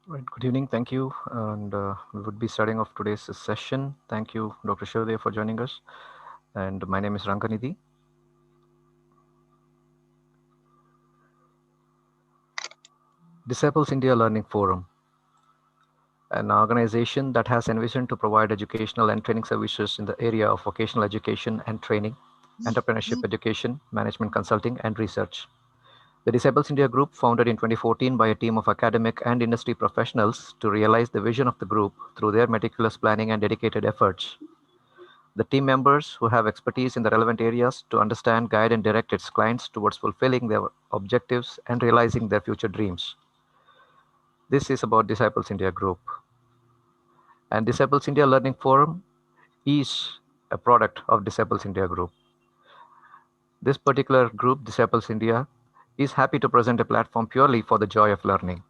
Right. Good evening. Thank you. And we would be starting off today's session. Thank you, Dr. Shivdev, for joining us. And my name is Ranganidhi. Disciples India Learning Forum, an organization that has envisioned to provide educational and training services in the area of vocational education and training, entrepreneurship education, management consulting, and research. The Disciples India Group, founded in 2014 by a team of academic and industry professionals to realize the vision of the group through their meticulous planning and dedicated efforts. The team members who have expertise in the relevant areas to understand, guide, and direct its clients towards fulfilling their objectives and realizing their future dreams. This is about Disciples India Group. And Disciples India Learning Forum is a product of Disciples India Group. This particular group, Disciples India, is happy to present a platform purely for the joy of learning.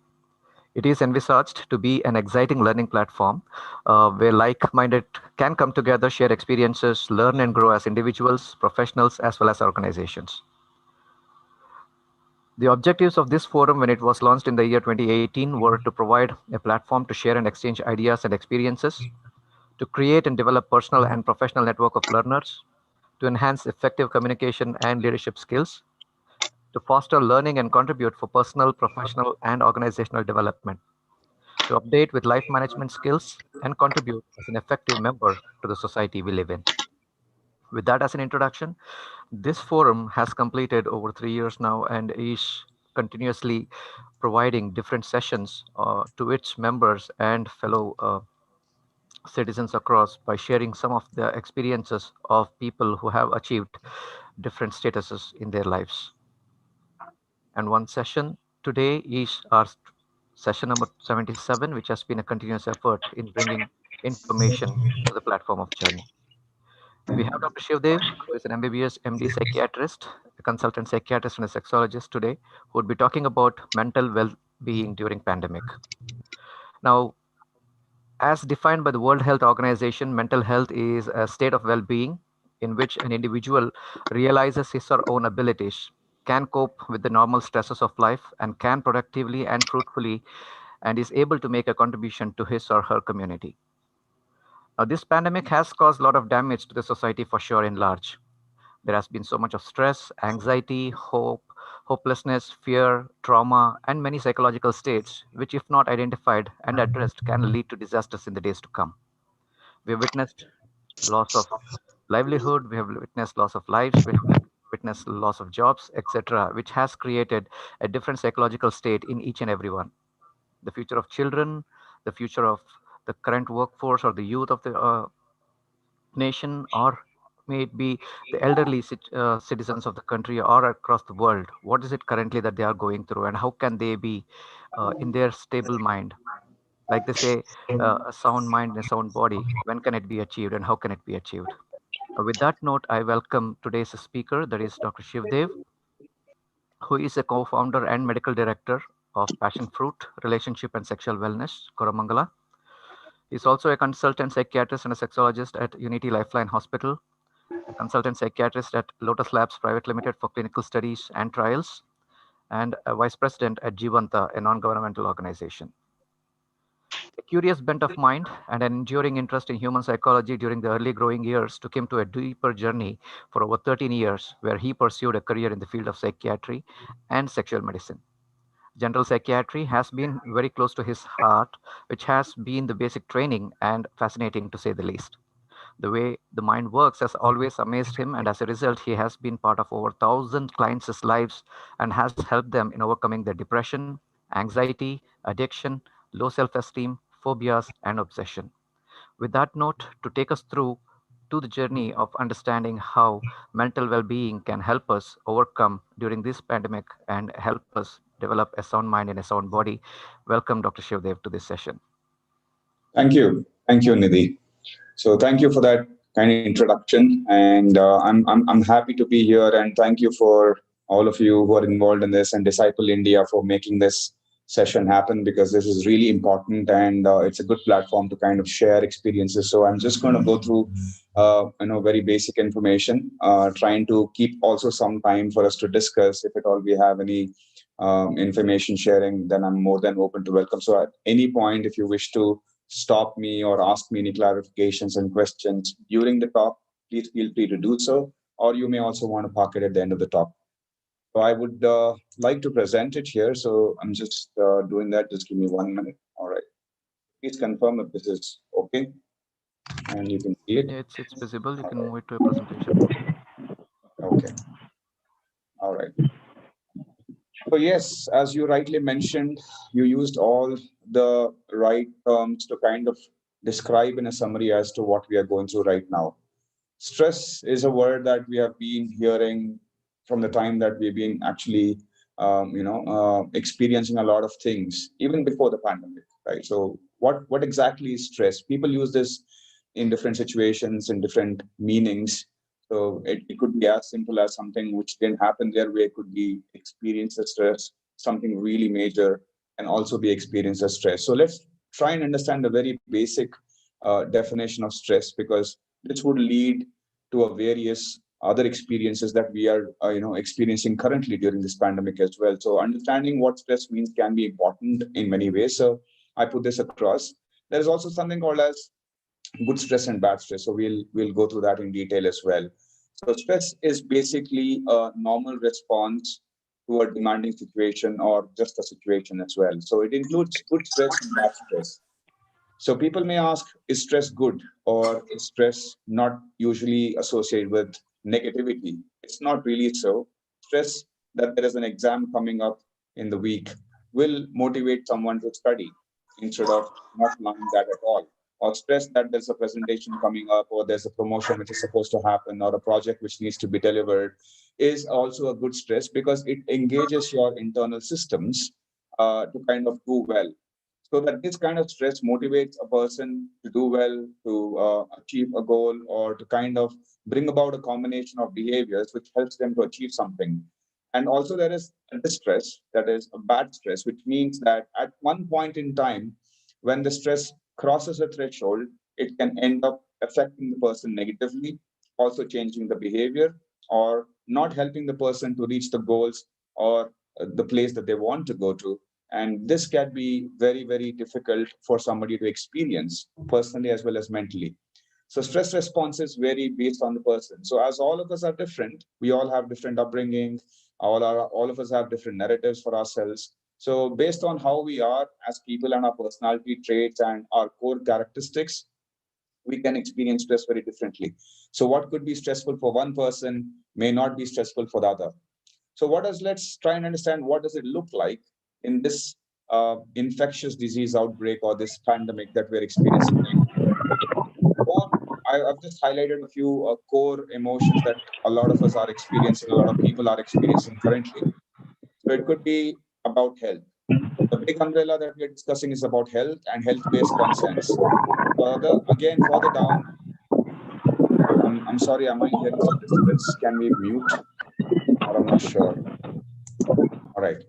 It is envisaged to be an exciting learning platform where like minded can come together, share experiences, learn and grow as individuals, professionals, as well as organizations. The objectives of this forum, when it was launched in the year 2018, were to provide a platform to share and exchange ideas and experiences, to create and develop personal and professional network of learners, to enhance effective communication and leadership skills, to foster learning and contribute for personal, professional, and organizational development, to update with life management skills, and contribute as an effective member to the society we live in. With that as an introduction, this forum has completed over 3 years now and is continuously providing different sessions to its members and fellow citizens across by sharing some of the experiences of people who have achieved different statuses in their lives. And one session today is our session number 77, which has been a continuous effort in bringing information to the platform of journey. We have Dr. Shivdev, who is an MBBS MD psychiatrist, a consultant psychiatrist and a sexologist today, who would be talking about mental well-being during pandemic. Now, as defined by the World Health Organization, mental health is a state of well-being in which an individual realizes his or own abilities, can cope with the normal stresses of life, and can productively and fruitfully and is able to make a contribution to his or her community. Now, this pandemic has caused a lot of damage to the society for sure in large. There has been so much of stress, anxiety, hope, hopelessness, fear, trauma, and many psychological states, which, if not identified and addressed, can lead to disasters in the days to come. We have witnessed loss of livelihood, we have witnessed loss of lives, we have witnessed loss of jobs, etc., which has created a different psychological state in each and every one. The future of children, the future of the current workforce or the youth of the nation, or may it be the elderly citizens of the country or across the world, what is it currently that they are going through and how can they be in their stable mind? Like they say, a sound mind and a sound body, when can it be achieved and how can it be achieved? With that note, I welcome today's speaker, that is Dr. Shivdev, who is a co-founder and medical director of Passion Fruit Relationship and Sexual Wellness, Koramangala. He's also a consultant psychiatrist and a sexologist at Unity Lifeline Hospital, a consultant psychiatrist at Lotus Labs Private Limited for clinical studies and trials, and a vice president at Jivanta, a non-governmental organization. A curious bent of mind and an enduring interest in human psychology during the early growing years took him to a deeper journey for over 13 years, where he pursued a career in the field of psychiatry and sexual medicine. General psychiatry has been very close to his heart, which has been the basic training and fascinating to say the least. The way the mind works has always amazed him, and as a result, he has been part of over 1,000 clients' lives and has helped them in overcoming their depression, anxiety, addiction, low self esteem, phobias, and obsession. With that note, to take us through to the journey of understanding how mental well being can help us overcome during this pandemic and help us develop a sound mind and a sound body, welcome Dr. Shivdev to this session. Thank you. Thank you, Nidhi. So thank you for that kind of introduction. And I'm happy to be here. And thank you for all of you who are involved in this and Disciple India for making this session happen because this is really important and it's a good platform to kind of share experiences. So I'm just going to go through, very basic information, trying to keep also some time for us to discuss if at all we have any information sharing, then I'm more than open to welcome. So at any point, if you wish to stop me or ask me any clarifications and questions during the talk, please feel free to do so. Or you may also want to park it at the end of the talk. So I would like to present it here. So I'm just doing that. Just give me 1 minute. All right. Please confirm if this is okay. And you can see it. Yeah, it's visible. You can move it to a presentation. Okay. All right. So yes, as you rightly mentioned, you used all the right terms to kind of describe in a summary as to what we are going through right now. Stress is a word that we have been hearing from the time that we've been actually, experiencing a lot of things even before the pandemic, right? So what exactly is stress? People use this in different situations and different meanings. So it could be as simple as something which didn't happen their way could be experience as stress, something really major and also be experienced as stress. So let's try and understand the very basic definition of stress, because this would lead to a various other experiences that we are experiencing currently during this pandemic as well. So understanding what stress means can be important in many ways. So I put this across. There is also something called as good stress and bad stress. So we'll go through that in detail as well. So stress is basically a normal response to a demanding situation or just a situation as well. So it includes good stress and bad stress. So people may ask, is stress good or is stress not usually associated with negativity? It's not really so. Stress that there is an exam coming up in the week will motivate someone to study instead of not learning that at all. Or stress that there's a presentation coming up or there's a promotion which is supposed to happen or a project which needs to be delivered is also a good stress because it engages your internal systems to kind of do well, so that this kind of stress motivates a person to do well, to achieve a goal, or to kind of bring about a combination of behaviors which helps them to achieve something. And also there is a distress, that is a bad stress, which means that at one point in time, when the stress crosses a threshold, it can end up affecting the person negatively, also changing the behavior or not helping the person to reach the goals or the place that they want to go to. And this can be very, very difficult for somebody to experience personally as well as mentally. So stress responses vary based on the person. So as all of us are different, we all have different upbringing, all of us have different narratives for ourselves. So based on how we are as people and our personality traits and our core characteristics, we can experience stress very differently. So what could be stressful for one person may not be stressful for the other. So let's try and understand what does it look like in this infectious disease outbreak or this pandemic that we're experiencing right now. Or I've just highlighted a few core emotions that a lot of us are experiencing, a lot of people are experiencing currently. So it could be about health. The big umbrella that we're discussing is about health and health-based concerns. Further down, I'm sorry, am I hearing some disturbance? Can we mute? Or I'm not sure. All right.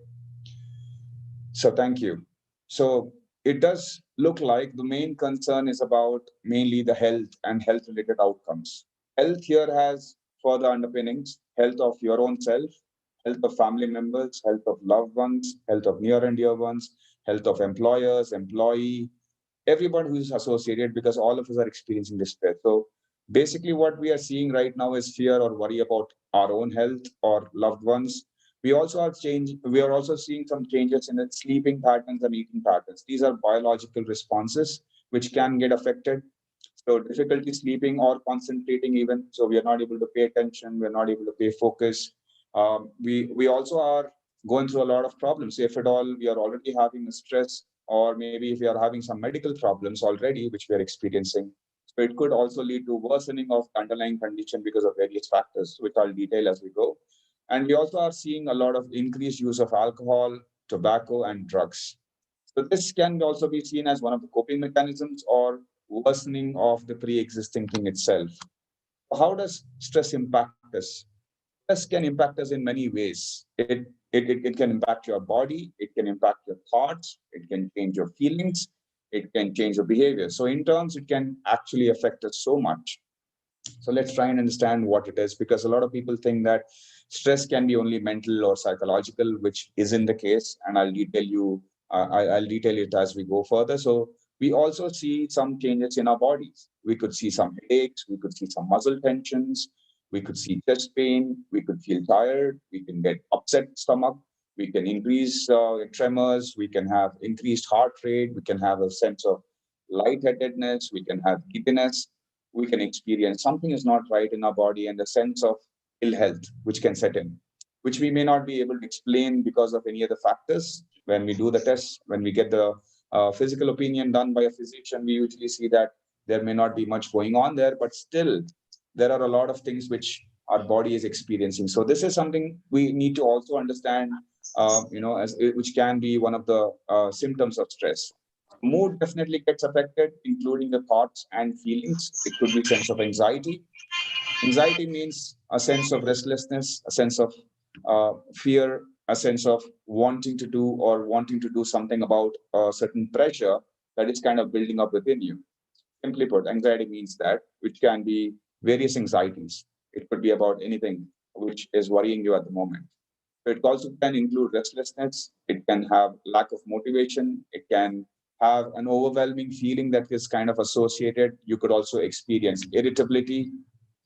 So thank you. So it does look like the main concern is about mainly the health and health related outcomes. Health here has further underpinnings: health of your own self, health of family members, health of loved ones, health of near and dear ones, health of employers, employee, everyone who is associated, because all of us are experiencing this stress. So basically what we are seeing right now is fear or worry about our own health or loved ones. We are also seeing some changes in the sleeping patterns and eating patterns. These are biological responses which can get affected. So difficulty sleeping or concentrating even. So we are not able to pay attention. We're not able to pay focus. We also are going through a lot of problems. If at all we are already having a stress, or maybe if we are having some medical problems already, which we are experiencing. So it could also lead to worsening of the underlying condition because of various factors, which I'll detail as we go. And we also are seeing a lot of increased use of alcohol, tobacco, and drugs. So this can also be seen as one of the coping mechanisms or worsening of the pre-existing thing itself. How does stress impact us? Stress can impact us in many ways. It can impact your body, it can impact your thoughts, it can change your feelings, it can change your behavior. So in terms, it can actually affect us so much. So let's try and understand what it is, because a lot of people think that stress can be only mental or psychological, which isn't the case, and I'll detail you. I'll detail it as we go further. So we also see some changes in our bodies. We could see some headaches. We could see some muscle tensions. We could see chest pain. We could feel tired. We can get upset stomach. We can increase tremors. We can have increased heart rate. We can have a sense of lightheadedness. We can have giddiness. We can experience something is not right in our body and a sense of ill health, which can set in, which we may not be able to explain because of any other factors. When we do the test, when we get the physical opinion done by a physician, we usually see that there may not be much going on there, but still there are a lot of things which our body is experiencing. So this is something we need to also understand, as which can be one of the symptoms of stress. Mood definitely gets affected, including the thoughts and feelings. It could be sense of anxiety. Anxiety means a sense of restlessness, a sense of fear, a sense of wanting to do or wanting to do something about a certain pressure that is kind of building up within you. Simply put, anxiety means that, which can be various anxieties. It could be about anything which is worrying you at the moment. So it also can include restlessness. It can have lack of motivation. It can have an overwhelming feeling that is kind of associated. You could also experience irritability.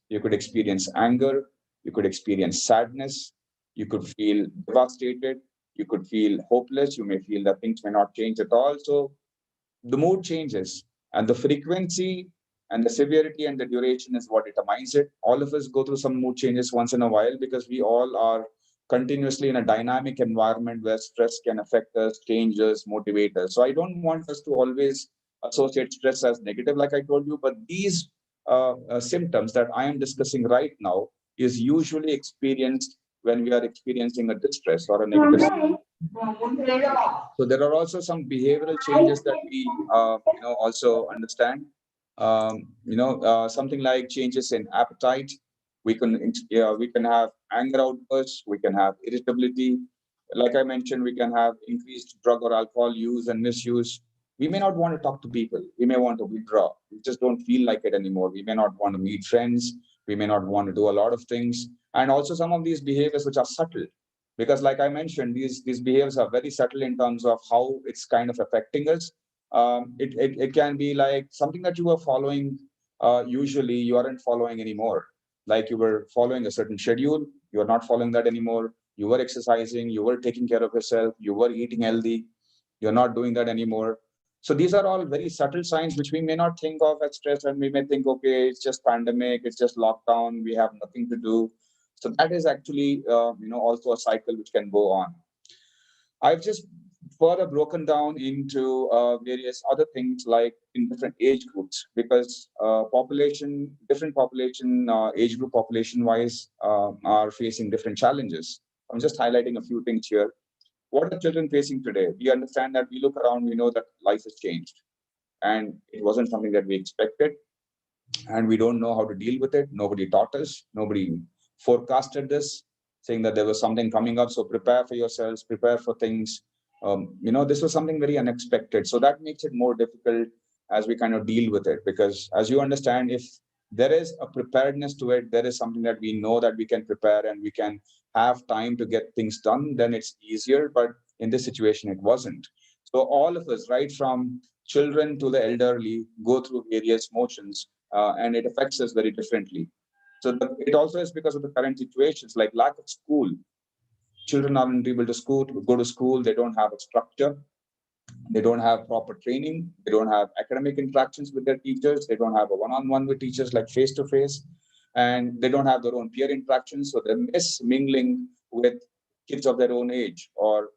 You could experience anger. You could experience sadness. You could feel devastated. You could feel hopeless. You may feel that things may not change at all. So the mood changes, and the frequency and the severity and the duration is what determines it. All of us go through some mood changes once in a while because we all are continuously in a dynamic environment where stress can affect us, change us, motivate us. So I don't want us to always associate stress as negative, like I told you, but these symptoms that I am discussing right now is usually experienced when we are experiencing a distress or a negative. So there are also some behavioral changes that we, also understand. Something like changes in appetite. We can have anger outbursts. We can have irritability. Like I mentioned, we can have increased drug or alcohol use and misuse. We may not want to talk to people. We may want to withdraw. We just don't feel like it anymore. We may not want to meet friends. We may not want to do a lot of things. And also some of these behaviors which are subtle, because like I mentioned, these behaviors are very subtle in terms of how it's kind of affecting us. It can be like something that you were following, usually you aren't following anymore. Like you were following a certain schedule, you are not following that anymore. You were exercising, you were taking care of yourself, you were eating healthy, you're not doing that anymore. So these are all very subtle signs which we may not think of as stress, and we may think, okay, it's just pandemic, it's just lockdown, we have nothing to do. So that is actually, also a cycle which can go on. I've just further broken down into various other things like in different age groups, because different population, age group population wise, are facing different challenges. I'm just highlighting a few things here. What are children facing today? We understand that we look around, we know that life has changed, and it wasn't something that we expected, and we don't know how to deal with it. Nobody taught us, nobody forecasted this, saying that there was something coming up. So prepare for yourselves, prepare for things. This was something very unexpected. So that makes it more difficult as we kind of deal with it. Because as you understand, if there is a preparedness to it, there is something that we know that we can prepare and we can have time to get things done, then it's easier. But in this situation, it wasn't. So all of us, right from children to the elderly, go through various motions, and it affects us very differently. So it also is because of the current situations, like lack of school. Children aren't able to go to school. They don't have a structure. They don't have proper training. They don't have academic interactions with their teachers. They don't have a one-on-one with teachers, like face-to-face, and they don't have their own peer interactions. So they miss mingling with kids of their own age or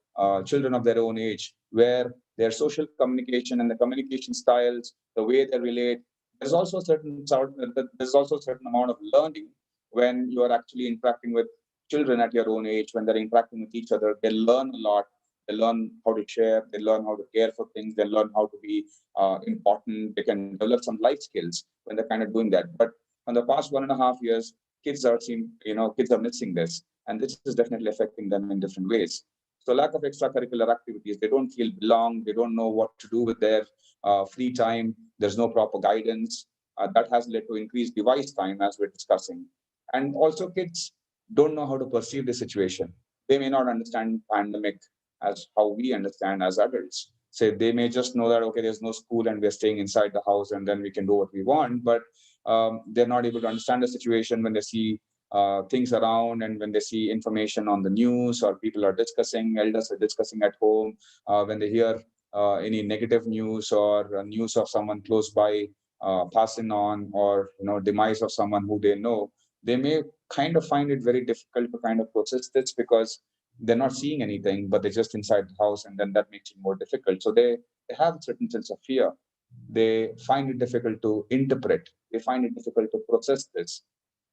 children of their own age, where their social communication and the communication styles, the way they relate, there's also a certain amount of learning when you are actually interacting with children at your own age. When they're interacting with each other, they learn a lot. They learn how to share. They learn how to care for things. They learn how to be important. They can develop some life skills when they're kind of doing that. But in the past 1.5 years, kids are missing this, and this is definitely affecting them in different ways. So lack of extracurricular activities, they don't feel belong. They don't know what to do with their free time. There's no proper guidance. That has led to increased device time, as we're discussing. And also kids, don't know how to perceive the situation. They may not understand pandemic as how we understand as adults. Say they may just know that okay, there's no school and we're staying inside the house and then we can do what we want, but they're not able to understand the situation when they see things around and when they see information on the news or people are discussing, elders are discussing at home, when they hear any negative news or news of someone close by passing on or demise of someone who they know, they may kind of find it very difficult to kind of process this because they're not seeing anything, but they're just inside the house, and then that makes it more difficult. So they have a certain sense of fear. They find it difficult to interpret. They find it difficult to process this.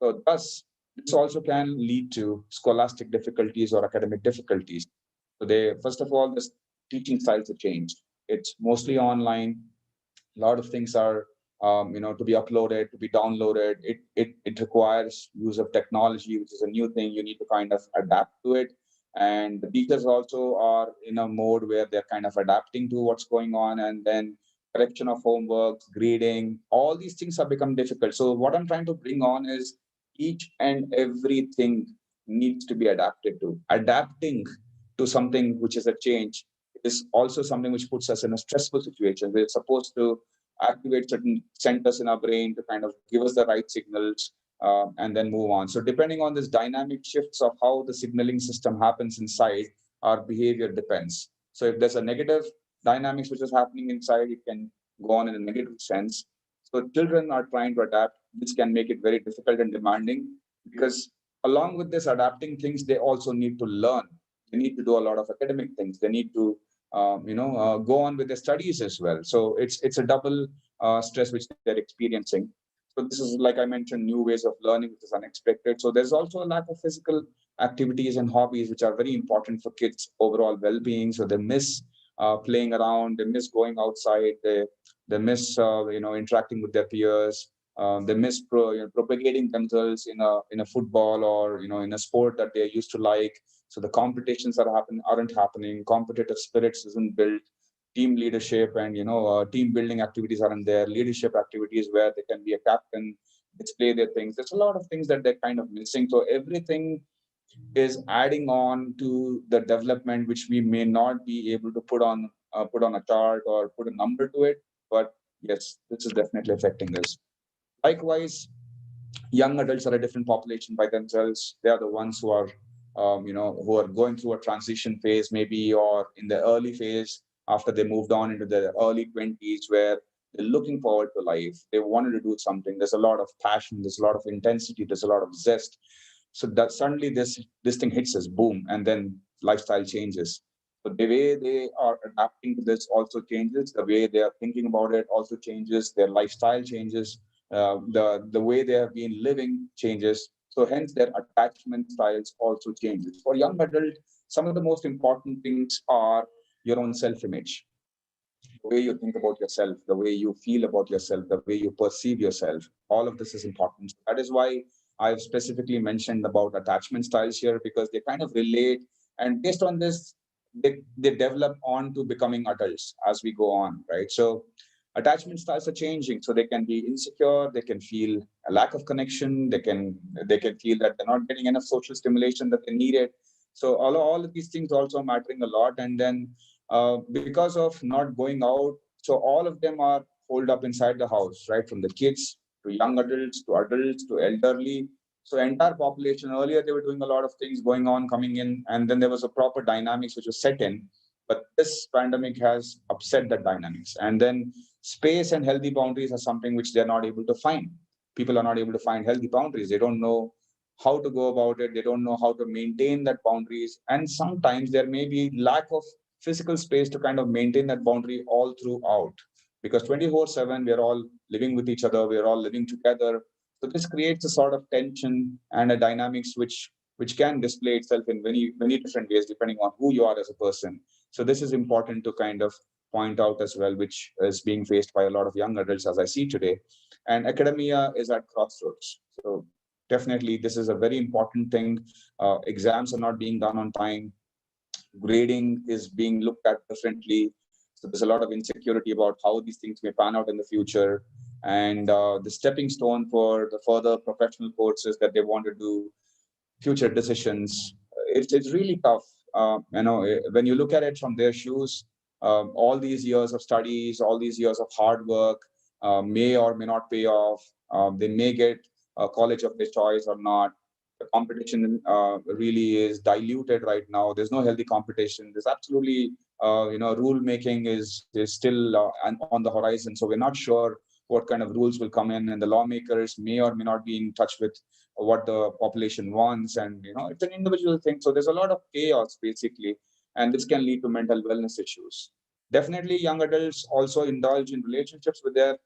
So thus, this also can lead to scholastic difficulties or academic difficulties. So they, first of all, this teaching styles have changed. It's mostly online. A lot of things are to be uploaded, to be downloaded. It requires use of technology, which is a new thing. You need to kind of adapt to it, and the teachers also are in a mode where they're kind of adapting to what's going on, and then correction of homework, grading, all these things have become difficult. So what I'm trying to bring on is each and everything needs to be adapted to. Adapting to something which is a change is also something which puts us in a stressful situation. We're supposed to activate certain centers in our brain to kind of give us the right signals, and then move on. So depending on this dynamic shifts of how the signaling system happens inside, our behavior depends. So if there's a negative dynamics which is happening inside, it can go on in a negative sense. So children are trying to adapt. This can make it very difficult and demanding because along with this adapting things, they also need to learn. They need to do a lot of academic things. They need to go on with their studies as well. So it's a double stress which they're experiencing. So this is, like I mentioned, new ways of learning, which is unexpected. So there's also a lack of physical activities and hobbies, which are very important for kids' overall well-being. So they miss playing around, they miss going outside, they miss interacting with their peers. They miss propagating themselves in a football or in a sport that they're used to like. So the competitions aren't happening. Competitive spirits isn't built. Team leadership and team building activities aren't there. Leadership activities where they can be a captain, display their things. There's a lot of things that they're kind of missing. So everything is adding on to the development, which we may not be able to put on a chart or put a number to it. But yes, this is definitely affecting us. Likewise, young adults are a different population by themselves. They are the ones who are going through a transition phase, maybe, or in the early phase after they moved on into their early 20s, where they're looking forward to life. They wanted to do something. There's a lot of passion. There's a lot of intensity. There's a lot of zest. So that suddenly this thing hits us, boom, and then lifestyle changes. So the way they are adapting to this also changes. The way they are thinking about it also changes. Their lifestyle changes. The way they have been living changes. So hence their attachment styles also changes. For young adult, some of the most important things are your own self-image, the way you think about yourself, the way you feel about yourself, the way you perceive yourself. All of this is important. That is why I've specifically mentioned about attachment styles here, because they kind of relate. And based on this, they develop on to becoming adults as we go on, right? So attachment styles are changing. So they can be insecure, they can feel a lack of connection, they can feel that they're not getting enough social stimulation that they needed. So all of these things also mattering a lot. And then because of not going out, so all of them are holed up inside the house, right? From the kids to young adults to elderly. So entire population, earlier they were doing a lot of things going on, coming in, and then there was a proper dynamics which was set in. But this pandemic has upset that dynamics. And then space and healthy boundaries are something which they're not able to find. People are not able to find healthy boundaries. They don't know how to go about it. They don't know how to maintain that boundaries. And sometimes there may be lack of physical space to kind of maintain that boundary all throughout, because 24/7 we're all living with each other, we're all living together. So this creates a sort of tension and a dynamics which can display itself in many different ways depending on who you are as a person. So this is important to kind of point out as well, which is being faced by a lot of young adults as I see today. And academia is at crossroads. So definitely this is a very important thing. Exams are not being done on time. Grading is being looked at differently. So there's a lot of insecurity about how these things may pan out in the future. And the stepping stone for the further professional courses that they want to do, future decisions. It's really tough. When you look at it from their shoes, all these years of studies, all these years of hard work may or may not pay off. They may get a college of their choice or not. The competition really is diluted right now. There's no healthy competition. There's absolutely, rule making is still on the horizon. So we're not sure what kind of rules will come in, and the lawmakers may or may not be in touch with what the population wants. And it's an individual thing. So there's a lot of chaos basically, and this can lead to mental wellness issues. Definitely, young adults also indulge in relationships with their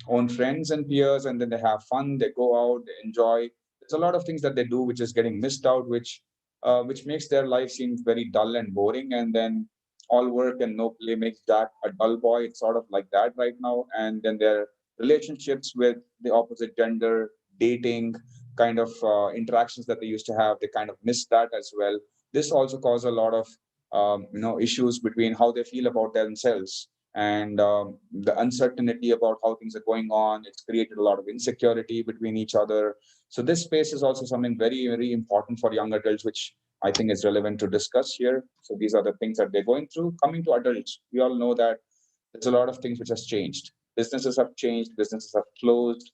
own friends and peers, and then they have fun. They go out, they enjoy. There's a lot of things that they do which is getting missed out, which makes their life seem very dull and boring. And then all work and no play makes Jack a dull boy. It's sort of like that right now. And then their relationships with the opposite gender, dating, kind of interactions that they used to have, they kind of miss that as well. This also causes a lot of issues between how they feel about themselves, and the uncertainty about how things are going on. It's created a lot of insecurity between each other. So this space is also something very, very important for young adults, which I think is relevant to discuss here. So these are the things that they're going through. Coming to adults, we all know that there's a lot of things which has changed. Businesses have changed, businesses have closed,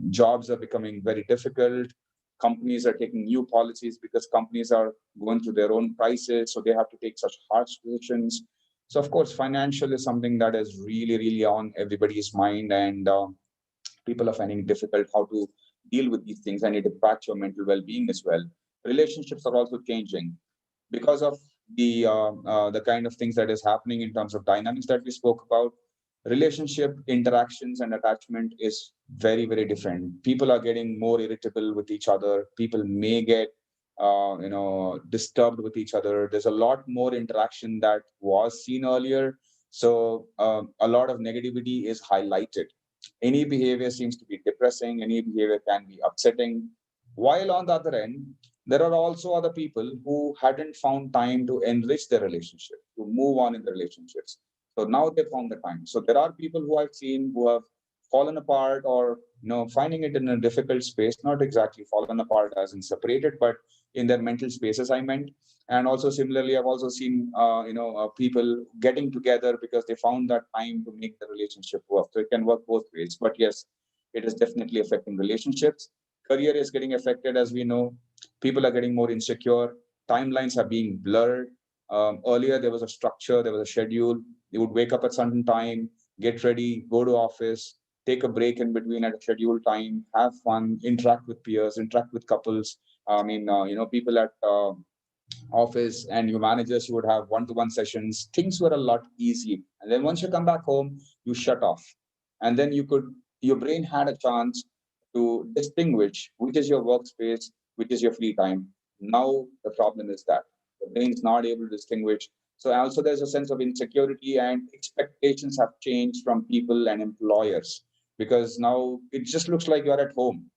jobs are becoming very difficult. Companies are taking new policies because companies are going through their own crisis, so they have to take such harsh decisions. So of course, financial is something that is really, really on everybody's mind, and people are finding it difficult how to deal with these things, and it impacts your mental well-being as well. Relationships are also changing because of the kind of things that is happening in terms of dynamics that we spoke about. Relationship interactions and attachment is very, very different. People are getting more irritable with each other. People may get disturbed with each other. There's a lot more interaction that was seen earlier. So a lot of negativity is highlighted. Any behavior seems to be depressing. Any behavior can be upsetting. While on the other end, there are also other people who hadn't found time to enrich their relationship, to move on in the relationships. So now they found the time. So there are people who I've seen who have fallen apart, or finding it in a difficult space, not exactly fallen apart as in separated, but in their mental spaces, I meant. And also similarly, I've also seen people getting together because they found that time to make the relationship work. So it can work both ways. But yes, it is definitely affecting relationships. Career is getting affected, as we know. People are getting more insecure. Timelines are being blurred. Earlier, there was a structure, there was a schedule. You would wake up at certain time, get ready, go to office, take a break in between at a scheduled time, have fun, interact with peers, interact with couples. People at office and your managers, you would have one-to-one sessions. Things were a lot easy. And then once you come back home, you shut off. And then your brain had a chance to distinguish which is your workspace, which is your free time. Now the problem is that the brain is not able to distinguish. So also there's a sense of insecurity, and expectations have changed from people and employers, because now it just looks like you're at home,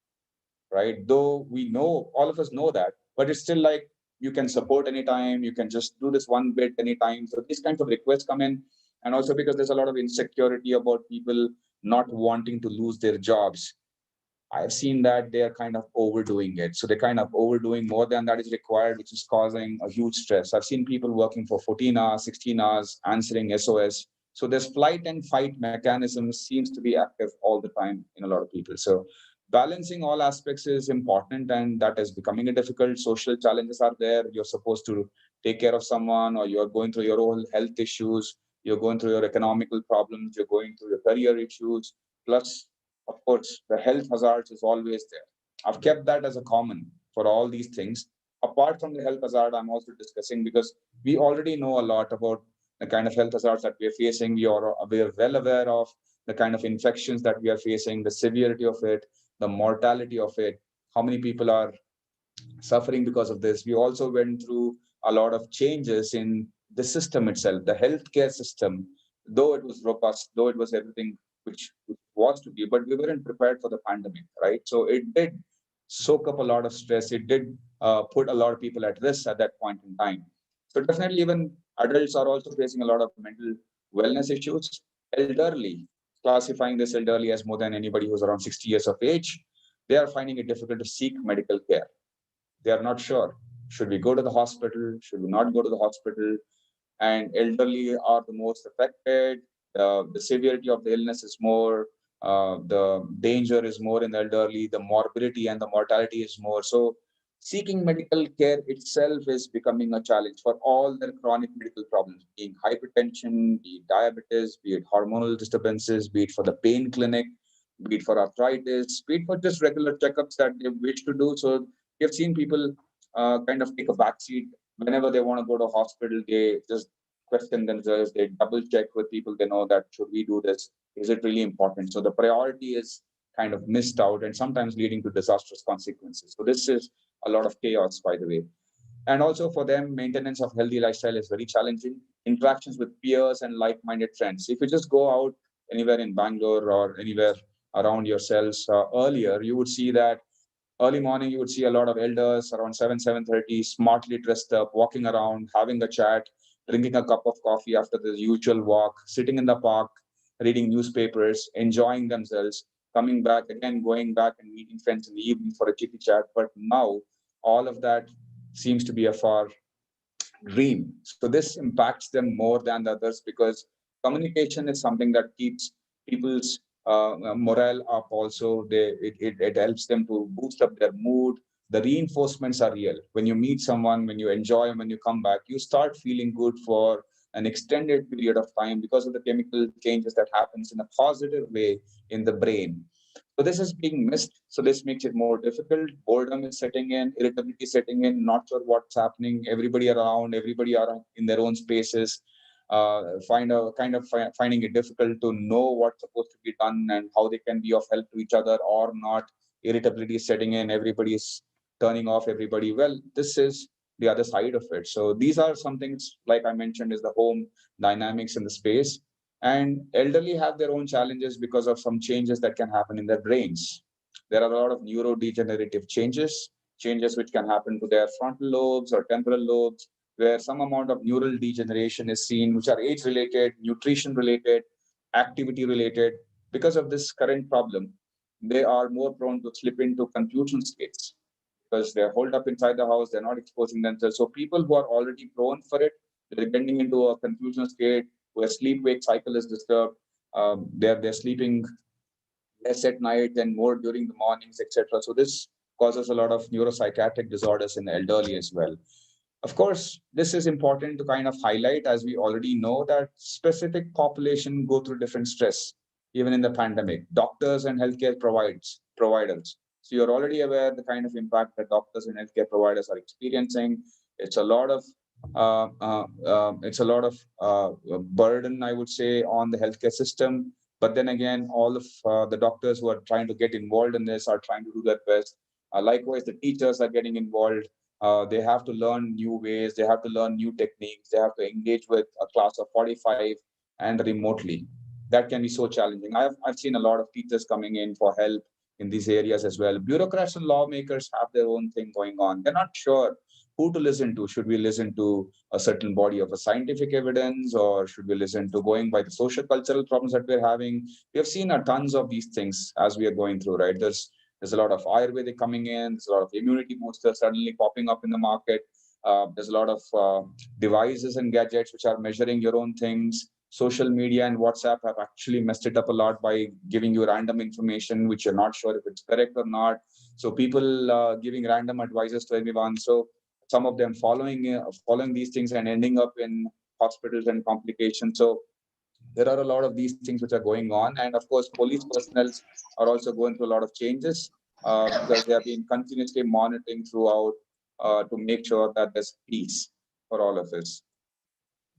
right? Though we know, all of us know that, but it's still like you can support anytime, you can just do this one bit anytime. So these kinds of requests come in. And also because there's a lot of insecurity about people not wanting to lose their jobs. I've seen that they are kind of overdoing it. So they're kind of overdoing more than that is required, which is causing a huge stress. I've seen people working for 14 hours, 16 hours, answering SOS. So this flight and fight mechanism seems to be active all the time in a lot of people. So balancing all aspects is important, and that is becoming a difficult. Social challenges are there. You're supposed to take care of someone, or you're going through your own health issues. You're going through your economical problems. You're going through your career issues. Plus, of course, the health hazards is always there. I've kept that as a common for all these things. Apart from the health hazard, I'm also discussing because we already know a lot about the kind of health hazards that we are facing. We are well aware of the kind of infections that we are facing, the severity of it, the mortality of it, how many people are suffering because of this. We also went through a lot of changes in the system itself, the healthcare system, though it was robust, though it was everything which was to be, but we weren't prepared for the pandemic, right? So it did soak up a lot of stress. It did put a lot of people at risk at that point in time. So definitely, even adults are also facing a lot of mental wellness issues. Elderly, classifying this elderly as more than anybody who's around 60 years of age, they are finding it difficult to seek medical care. They are not sure. Should we go to the hospital? Should we not go to the hospital? And elderly are the most affected. The severity of the illness is more, the danger is more in the elderly, the morbidity and the mortality is more. So, seeking medical care itself is becoming a challenge for all their chronic medical problems, being hypertension, be it diabetes, be it hormonal disturbances, be it for the pain clinic, be it for arthritis, be it for just regular checkups that they wish to do. So, we have seen people kind of take a backseat whenever they want to go to hospital. They just question themselves, they double check with people they know that should we do this? Is it really important? So the priority is kind of missed out and sometimes leading to disastrous consequences. So this is a lot of chaos, by the way. And also for them, maintenance of healthy lifestyle is very challenging. Interactions with peers and like-minded friends. If you just go out anywhere in Bangalore or anywhere around yourselves earlier, you would see that early morning you would see a lot of elders around 7:30 smartly dressed up, walking around, having a chat, drinking a cup of coffee after the usual walk, sitting in the park, reading newspapers, enjoying themselves, coming back again, going back and meeting friends in the evening for a chitty chat. But now all of that seems to be a far dream. So this impacts them more than the others because communication is something that keeps people's morale up. Also, it helps them to boost up their mood. The reinforcements are real. When you meet someone, when you enjoy, when you come back, you start feeling good for an extended period of time because of the chemical changes that happens in a positive way in the brain. So this is being missed. So this makes it more difficult. Boredom is setting in, irritability setting in, not sure what's happening. Everybody are in their own spaces. Finding it difficult to know what's supposed to be done and how they can be of help to each other or not. Irritability is setting in. Everybody is turning off everybody. Well, this is the other side of it. So these are some things, like I mentioned, is the home dynamics in the space. And elderly have their own challenges because of some changes that can happen in their brains. There are a lot of neurodegenerative changes which can happen to their frontal lobes or temporal lobes, where some amount of neural degeneration is seen, which are age related, nutrition related, activity related. Because of this current problem, they are more prone to slip into confusion states because they're holed up inside the house, they're not exposing themselves. So people who are already prone for it, they're getting into a confusion state where sleep-wake cycle is disturbed. They're sleeping less at night and more during the mornings, etc. So this causes a lot of neuropsychiatric disorders in the elderly as well. Of course, this is important to kind of highlight, as we already know that specific population go through different stress, even in the pandemic. Doctors and healthcare providers. So you're already aware the kind of impact that doctors and healthcare providers are experiencing. It's a lot of burden, I would say, on the healthcare system. But then again, all of the doctors who are trying to get involved in this are trying to do their best. Likewise, the teachers are getting involved. They have to learn new ways. They have to learn new techniques. They have to engage with a class of 45 and remotely. That can be so challenging. I've seen a lot of teachers coming in for help in these areas as well. Bureaucrats and lawmakers have their own thing going on. They're not sure who to listen to. Should we listen to a certain body of a scientific evidence, or should we listen to going by the social cultural problems that we're having? We have seen a tons of these things as we are going through, right? There's a lot of Ayurvedic coming in. There's a lot of immunity boosters suddenly popping up in the market. There's a lot of devices and gadgets which are measuring your own things. Social media and WhatsApp have actually messed it up a lot by giving you random information which you're not sure if it's correct or not. So people giving random advices to everyone. So some of them following these things and ending up in hospitals and complications. So there are a lot of these things which are going on, and of course police personnel are also going through a lot of changes because they have been continuously monitoring throughout to make sure that there's peace for all of us.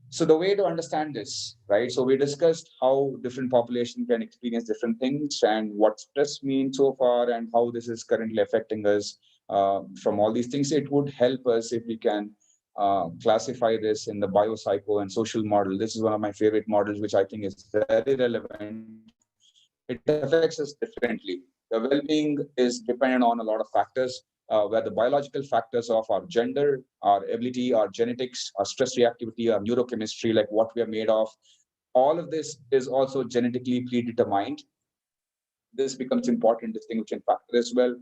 So the way to understand this, right? So we discussed how different population can experience different things and what stress means so far and how this is currently affecting us from all these things. It would help us if we can classify this in the biopsycho and social model. This is one of my favorite models, which I think is very relevant. It affects us differently. The well-being is dependent on a lot of factors, where the biological factors of our gender, our ability, our genetics, our stress reactivity, our neurochemistry, like what we are made of, all of this is also genetically predetermined. This becomes important distinguishing factor as well.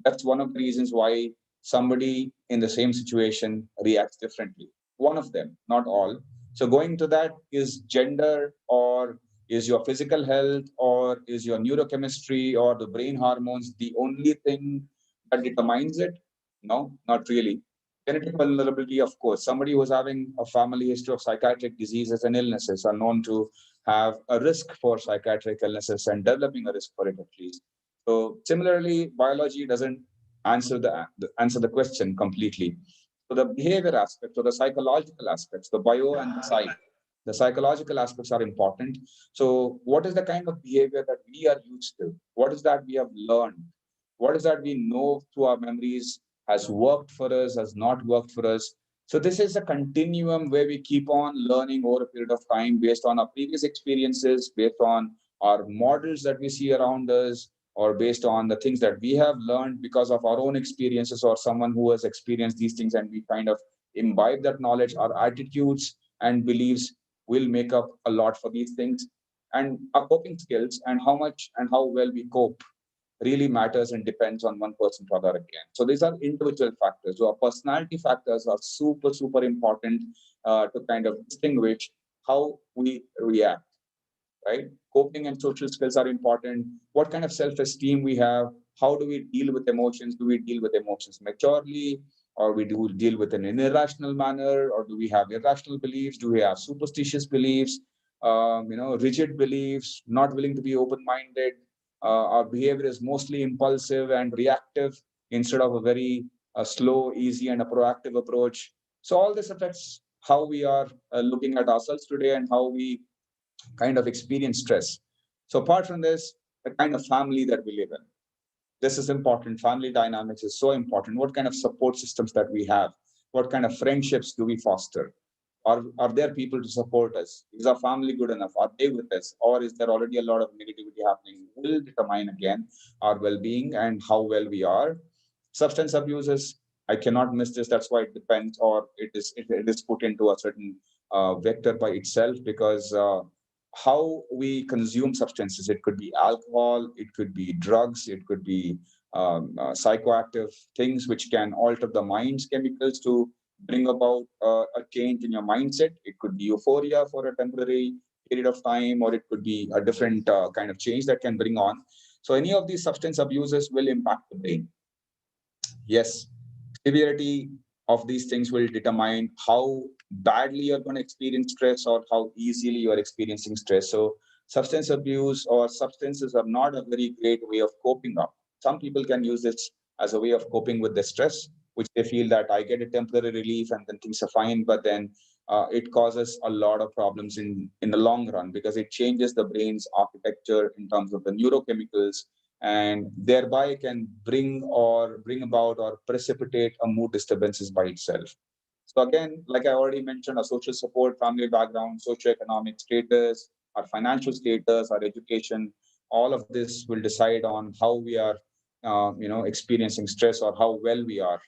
That's one of the reasons why somebody in the same situation reacts differently. One of them, not all. So going to that, is gender, or is your physical health, or is your neurochemistry or the brain hormones the only thing that determines it? No, not really. Genetic vulnerability, of course. Somebody who's having a family history of psychiatric diseases and illnesses are known to have a risk for psychiatric illnesses and developing a risk for it at least. So similarly, biology doesn't answer the question completely. So the behavior aspect or the psychological aspects, the bio and the psych, the psychological aspects are important. So what is the kind of behavior that we are used to? What is that we have learned? What is that we know through our memories has worked for us, has not worked for us? So this is a continuum where we keep on learning over a period of time based on our previous experiences, based on our models that we see around us, or based on the things that we have learned because of our own experiences or someone who has experienced these things, and we kind of imbibe that knowledge. Our attitudes and beliefs will make up a lot for these things, and our coping skills and how much and how well we cope really matters and depends on one person to other again. So these are individual factors. So our personality factors are super important to kind of distinguish how we react, right? Coping and social skills are important. What kind of self-esteem we have? How do we deal with emotions? Do we deal with emotions maturely, or we do deal with an irrational manner, or do we have irrational beliefs? Do we have superstitious beliefs? Rigid beliefs, not willing to be open-minded. Our behavior is mostly impulsive and reactive instead of a very slow, easy, and a proactive approach. So all this affects how we are looking at ourselves today and how we kind of experience stress. So apart from this, the kind of family that we live in, this is important. Family dynamics is so important. What kind of support systems that we have? What kind of friendships do we foster? Are there people to support us? Is our family good enough? Are they with us? Or is there already a lot of negativity happening? Will determine again our well-being and how well we are. Substance abuses, I cannot miss this. That's why it depends, or it is put into a certain vector by itself, because how we consume substances, it could be alcohol, it could be drugs, it could be psychoactive things which can alter the mind's chemicals to bring about a change in your mindset. It could be euphoria for a temporary period of time, or it could be a different kind of change that can bring on. So any of these substance abuses will impact the brain. Yes, severity of these things will determine how badly you're going to experience stress or how easily you are experiencing stress. So substance abuse or substances are not a very great way of coping up. Some people can use this as a way of coping with the stress, which they feel that I get a temporary relief and then things are fine, but then it causes a lot of problems in the long run, because it changes the brain's architecture in terms of the neurochemicals, and thereby can bring about or precipitate a mood disturbances by itself. So again, like I already mentioned, our social support, family background, socioeconomic status, our financial status, our education, all of this will decide on how we are, experiencing stress or how well we are.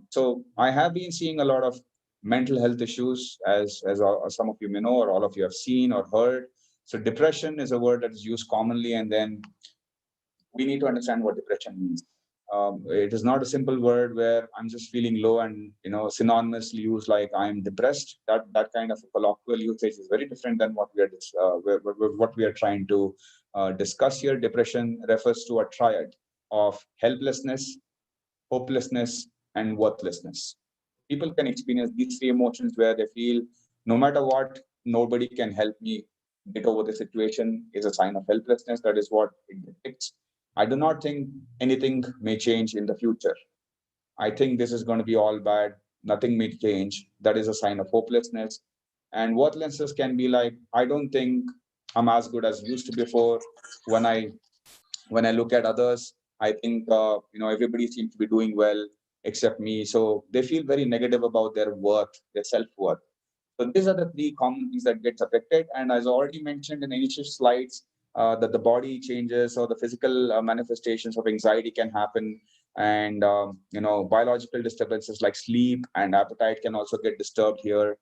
So I have been seeing a lot of mental health issues, as some of you may know, or all of you have seen or heard. So depression is a word that is used commonly, and then we need to understand what depression means. It is not a simple word where I'm just feeling low and synonymously use like I'm depressed. That kind of colloquial usage is very different than what we are what we are trying to discuss here. Depression refers to a triad of helplessness, hopelessness, and worthlessness. People can experience these three emotions where they feel no matter what, nobody can help me get over the situation is a sign of helplessness. That is what it depicts. I do not think anything may change in the future. I think this is going to be all bad. Nothing may change. That is a sign of hopelessness. And worthlessness can be like, I don't think I'm as good as used to before. When I when I look at others, I think everybody seems to be doing well except me. So they feel very negative about their worth, their self worth. So these are the three common things that gets affected. And as already mentioned in initial slides, that the body changes or the physical manifestations of anxiety can happen, and biological disturbances like sleep and appetite can also get disturbed here.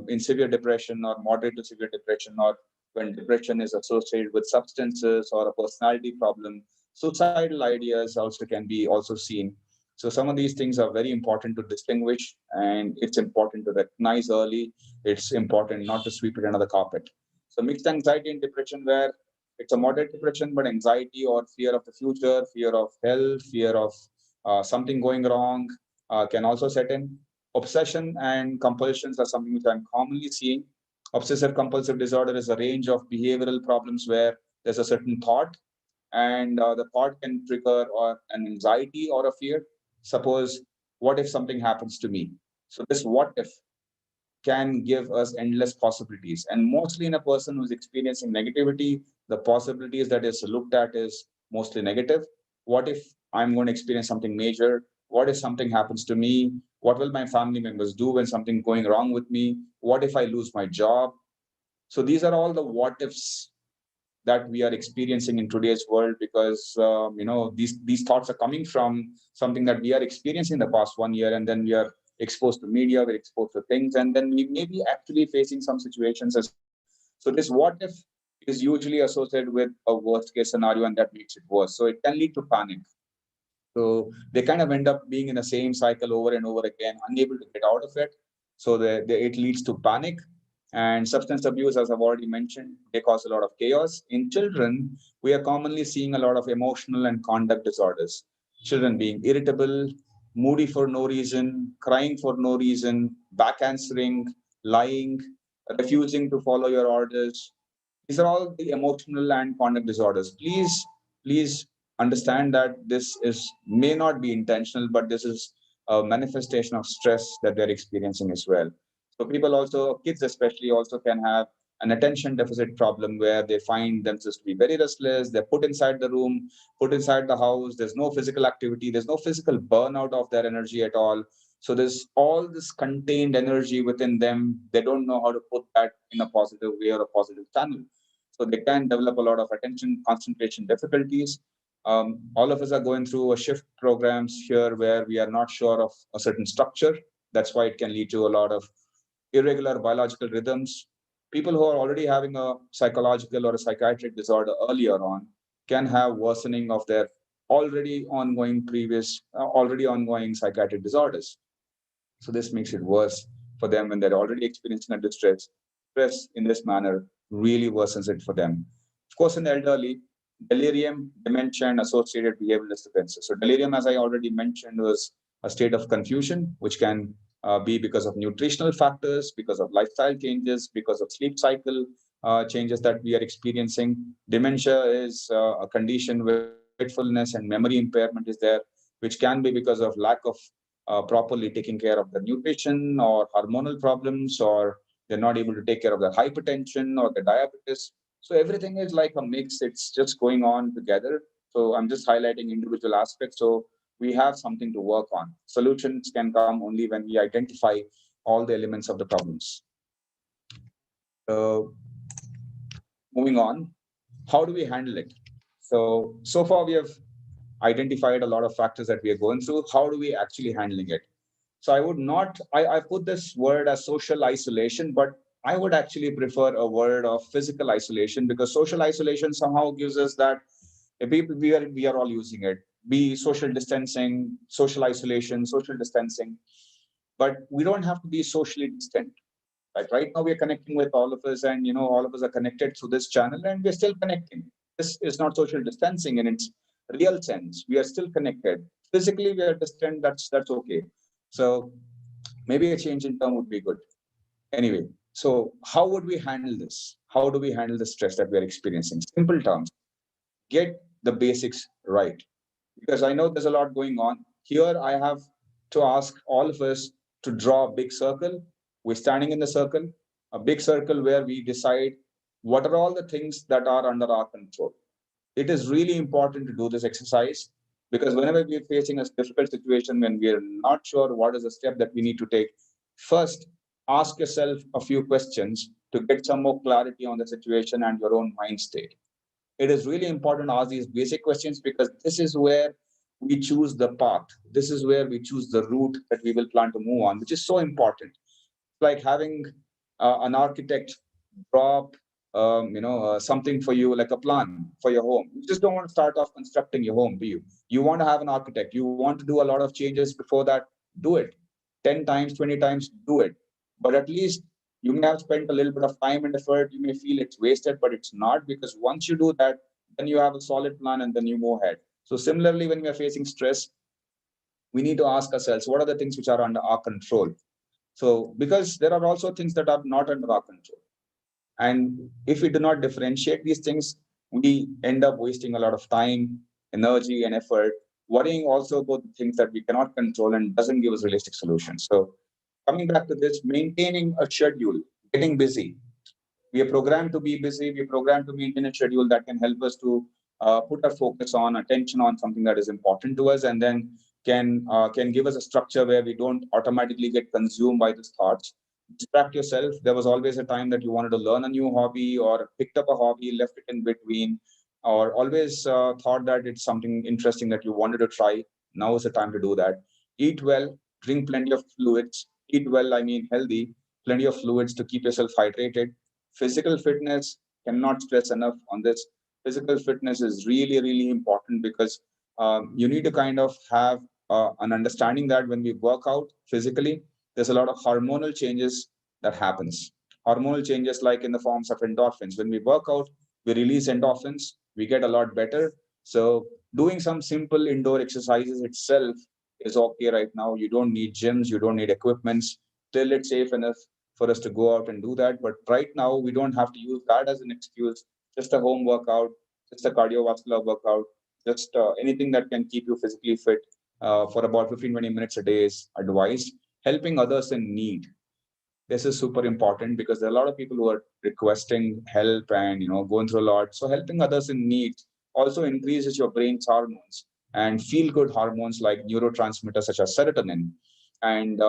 In severe depression or moderate to severe depression, or when depression is associated with substances or a personality problem, suicidal ideas also can be also seen. So some of these things are very important to distinguish, and it's important to recognize early. It's important not to sweep it under the carpet. So mixed anxiety and depression, where it's a moderate depression, but anxiety or fear of the future, fear of health, fear of something going wrong can also set in. Obsession and compulsions are something which I'm commonly seeing. Obsessive compulsive disorder is a range of behavioral problems where there's a certain thought, and the thought can trigger or an anxiety or a fear. Suppose, what if something happens to me? So this what if can give us endless possibilities. And mostly in a person who's experiencing negativity, the possibilities that is looked at is mostly negative. What if I'm going to experience something major? What if something happens to me? What will my family members do when something going wrong with me? What if I lose my job? So these are all the what ifs that we are experiencing in today's world, because these thoughts are coming from something that we are experiencing in the past 1 year, and then we are exposed to media, we're exposed to things, and then we may be actually facing some situations as well. So this what if is usually associated with a worst case scenario, and that makes it worse. So it can lead to panic. So they kind of end up being in the same cycle over and over again, unable to get out of it. So it leads to panic. And substance abuse, as I've already mentioned, they cause a lot of chaos. In children, we are commonly seeing a lot of emotional and conduct disorders. Children being irritable, moody for no reason, crying for no reason, back answering, lying, refusing to follow your orders. These are all the emotional and conduct disorders. Please understand that this is may not be intentional, but this is a manifestation of stress that they're experiencing as well. So people also, kids especially, also can have an attention deficit problem where they find themselves to be very restless. They're put inside the room, put inside the house. There's no physical activity. There's no physical burnout of their energy at all. So there's all this contained energy within them. They don't know how to put that in a positive way or a positive channel. So they can develop a lot of attention concentration difficulties. All of us are going through a shift programs here where we are not sure of a certain structure. That's why it can lead to a lot of irregular biological rhythms. People who are already having a psychological or a psychiatric disorder earlier on can have worsening of their already ongoing psychiatric disorders. So this makes it worse for them when they're already experiencing a distress. Stress in this manner really worsens it for them. Of course, in the elderly, delirium, dementia, and associated behavioral disturbances. So delirium, as I already mentioned, was a state of confusion, which can be because of nutritional factors, because of lifestyle changes, because of sleep cycle changes that we are experiencing. Dementia is a condition where forgetfulness and memory impairment is there, which can be because of lack of properly taking care of the nutrition or hormonal problems, or they're not able to take care of the hypertension or the diabetes. So everything is like a mix. It's just going on together. So I'm just highlighting individual aspects. So we have something to work on. Solutions can come only when we identify all the elements of the problems. So moving on, how do we handle it? So far we have identified a lot of factors that we are going through. How do we actually handling it? So I would not, I put this word as social isolation, but I would actually prefer a word of physical isolation, because social isolation somehow gives us that we are all using it. Be social distancing, social isolation, social distancing, but we don't have to be socially distant. Like right now, we are connecting with all of us, and all of us are connected through this channel, and we're still connecting. This is not social distancing in its real sense. We are still connected. Physically, we are distant. That's okay. So maybe a change in term would be good. Anyway, so how would we handle this? How do we handle the stress that we're experiencing? Simple terms: get the basics right. Because I know there's a lot going on. Here, I have to ask all of us to draw a big circle. We're standing in the circle, a big circle where we decide what are all the things that are under our control. It is really important to do this exercise, because whenever we're facing a difficult situation, when we're not sure what is the step that we need to take, first ask yourself a few questions to get some more clarity on the situation and your own mind state. It is really important to ask these basic questions, because this is where we choose the path. This is where we choose the route that we will plan to move on, which is so important. Like having an architect draw up something for you, like a plan for your home. You just don't want to start off constructing your home, do you? You want to have an architect. You want to do a lot of changes before that. Do it 10 times, 20 times, do it. But at least you may have spent a little bit of time and effort. You may feel it's wasted, but it's not, because once you do that, then you have a solid plan and then you move ahead. So similarly, when we are facing stress, we need to ask ourselves, what are the things which are under our control? So because there are also things that are not under our control. And if we do not differentiate these things, we end up wasting a lot of time, energy, and effort, worrying also about the things that we cannot control and doesn't give us realistic solutions. So coming back to this, maintaining a schedule, getting busy. We are programmed to be busy. We are programmed to maintain a schedule that can help us to put our focus on, attention on something that is important to us, and then can give us a structure where we don't automatically get consumed by these thoughts. Distract yourself. There was always a time that you wanted to learn a new hobby or picked up a hobby, left it in between, or always thought that it's something interesting that you wanted to try. Now is the time to do that. Eat well, drink plenty of fluids. Eat well, I mean healthy, plenty of fluids to keep yourself hydrated. Physical fitness, cannot stress enough on this. Physical fitness is really, really important, because you need to kind of have an understanding that when we work out physically, there's a lot of hormonal changes that happens. Hormonal changes like in the forms of endorphins. When we work out, we release endorphins, we get a lot better. So doing some simple indoor exercises itself is okay right now. You don't need gyms, you don't need equipments till it's safe enough for us to go out and do that. But right now, we don't have to use that as an excuse. Just a home workout, just a cardiovascular workout, just anything that can keep you physically fit for about 15-20 minutes a day is advised. Helping others in need. This is super important, because there are a lot of people who are requesting help and going through a lot. So helping others in need also increases your brain's hormones and feel good hormones like neurotransmitters such as serotonin and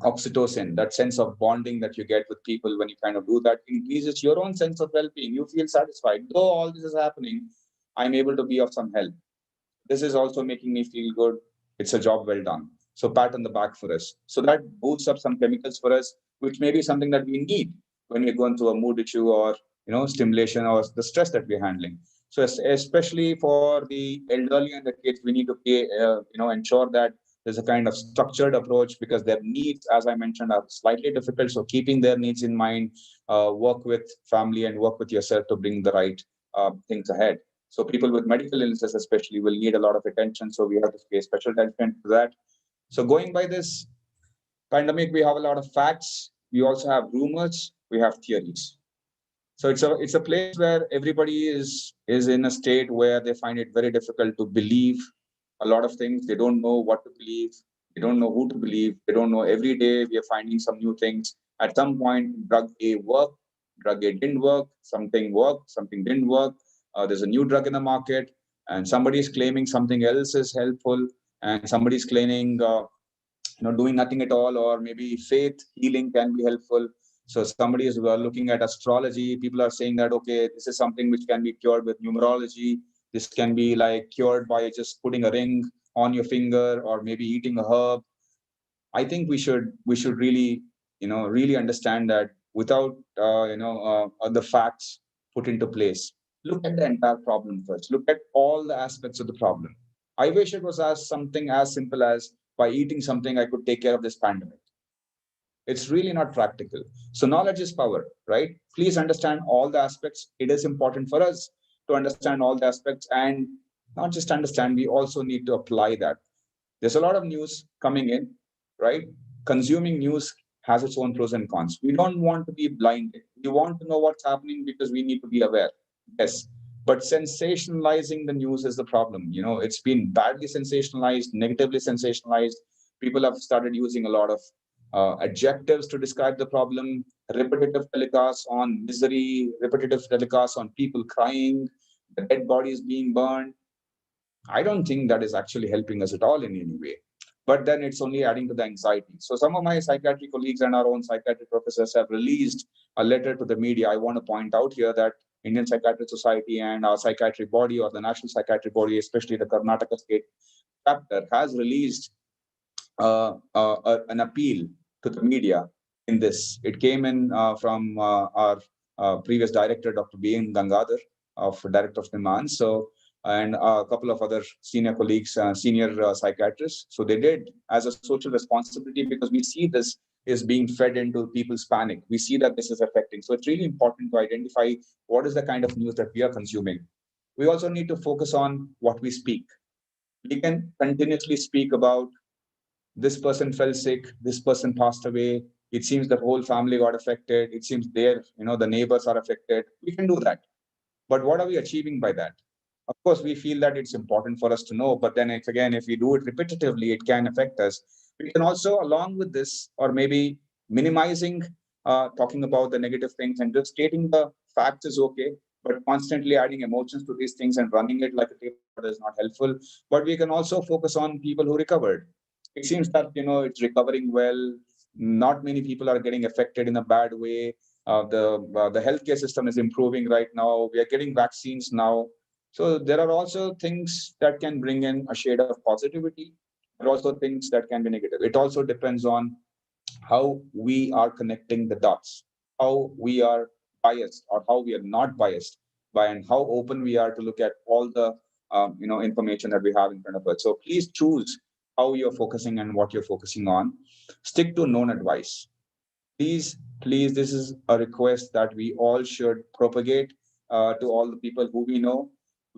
oxytocin. That sense of bonding that you get with people when you kind of do that increases your own sense of well-being. You feel satisfied. Though all this is happening, I'm able to be of some help. This is also making me feel good. It's a job well done. So pat on the back for us. So that boosts up some chemicals for us, which may be something that we need when we're going through a mood issue or stimulation or the stress that we're handling. So especially for the elderly and the kids, we need to ensure that there's a kind of structured approach, because their needs, as I mentioned, are slightly difficult. So keeping their needs in mind, work with family and work with yourself to bring the right things ahead. So people with medical illnesses especially will need a lot of attention. So we have to pay special attention to that. So going by this pandemic, we have a lot of facts. We also have rumors. We have theories. So it's a place where everybody is in a state where they find it very difficult to believe a lot of things. They don't know what to believe. They don't know who to believe. They don't know. Every day we are finding some new things. At some point, drug A worked, drug A didn't work, something worked, something didn't work. There's a new drug in the market, and somebody is claiming something else is helpful, and somebody is claiming doing nothing at all, or maybe faith healing can be helpful. So somebody is looking at astrology. People are saying that, okay, this is something which can be cured with numerology. This can be like cured by just putting a ring on your finger, or maybe eating a herb. I think we should really understand that without the facts put into place. Look at the entire problem first. Look at all the aspects of the problem. I wish it was as something as simple as by eating something I could take care of this pandemic. It's really not practical. So knowledge is power, right? Please understand all the aspects. It is important for us to understand all the aspects, and not just understand, we also need to apply that. There's a lot of news coming in, right? Consuming news has its own pros and cons. We don't want to be blinded. We want to know what's happening because we need to be aware. Yes. But sensationalizing the news is the problem. It's been badly sensationalized, negatively sensationalized. People have started using a lot of adjectives to describe the problem, repetitive telecasts on misery, repetitive telecasts on people crying, the dead bodies being burned. I don't think that is actually helping us at all in any way. But then it's only adding to the anxiety. So some of my psychiatry colleagues and our own psychiatry professors have released a letter to the media. I want to point out here that Indian Psychiatric Society and our psychiatry body, or the National Psychiatry Body, especially the Karnataka State chapter, has released an appeal to the media in this. It came in from our previous director, Dr. B.N. Gangadhar, of Director of Demand. So, and a couple of other senior colleagues, senior psychiatrists. So they did as a social responsibility, because we see this is being fed into people's panic. We see that this is affecting. So it's really important to identify what is the kind of news that we are consuming. We also need to focus on what we speak. We can continuously speak about this person fell sick, this person passed away. It seems the whole family got affected. It seems the neighbors are affected. We can do that. But what are we achieving by that? Of course, we feel that it's important for us to know, but then if we do it repetitively, it can affect us. We can also, along with this, or maybe minimizing talking about the negative things and just stating the facts is okay, but constantly adding emotions to these things and running it like a tape recorder is not helpful. But we can also focus on people who recovered. It seems that it's recovering well. Not many people are getting affected in a bad way. The healthcare system is improving right now. We are getting vaccines now. So there are also things that can bring in a shade of positivity. There are also things that can be negative. It also depends on how we are connecting the dots, how we are biased or how we are not biased by, and how open we are to look at all the information that we have in front of us. So please choose how you're focusing and what you're focusing on. Stick to known advice. Please, this is a request that we all should propagate to all the people who we know.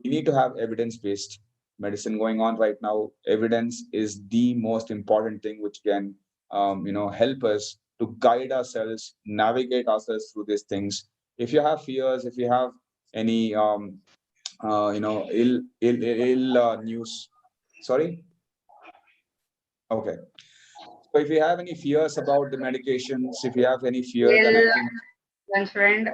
We need to have evidence-based medicine going on right now. Evidence is the most important thing which can, help us to guide ourselves, navigate ourselves through these things. If you have fears, if you have any, ill news, sorry. Okay. So if you have any fears about the medications, if you have any fear, then I Well, think one friend.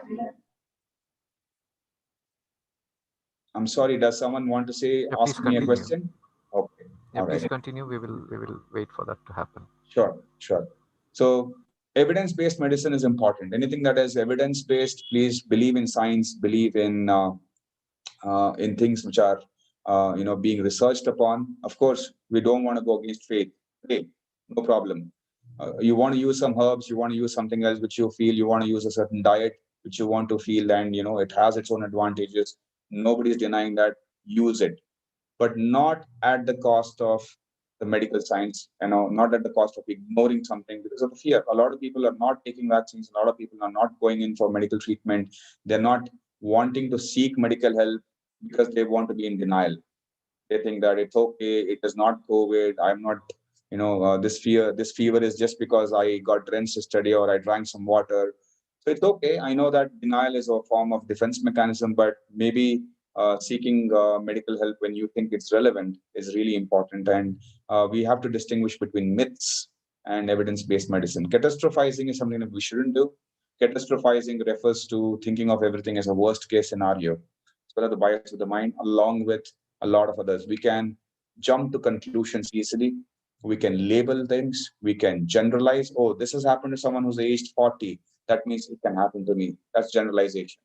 I'm sorry. Does someone want to say, Yeah, please ask me a continue. question? Okay. Yeah, All please right. continue. We will wait for that to happen. Sure. So evidence-based medicine is important. Anything that is evidence-based, please believe in science, believe in things which are being researched upon. Of course, we don't want to go against faith. Hey, no problem. You want to use some herbs, you want to use something else which you feel, you want to use a certain diet which you want to feel, and it has its own advantages. Nobody's denying that. Use it, but not at the cost of the medical science, not at the cost of ignoring something because of fear. A lot of people are not taking vaccines. A lot of people are not going in for medical treatment. They're not wanting to seek medical help because they want to be in denial. They think that it's okay, it is not COVID. I'm not, this fever is just because I got drenched yesterday or I drank some water. So it's okay. I know that denial is a form of defense mechanism, but maybe seeking medical help when you think it's relevant is really important. And we have to distinguish between myths and evidence-based medicine. Catastrophizing is something that we shouldn't do. Catastrophizing refers to thinking of everything as a worst case scenario. So that the bias of the mind, along with a lot of others. We can jump to conclusions easily. We can label things. We can generalize. Oh, this has happened to someone who's aged 40. That means it can happen to me. That's generalization.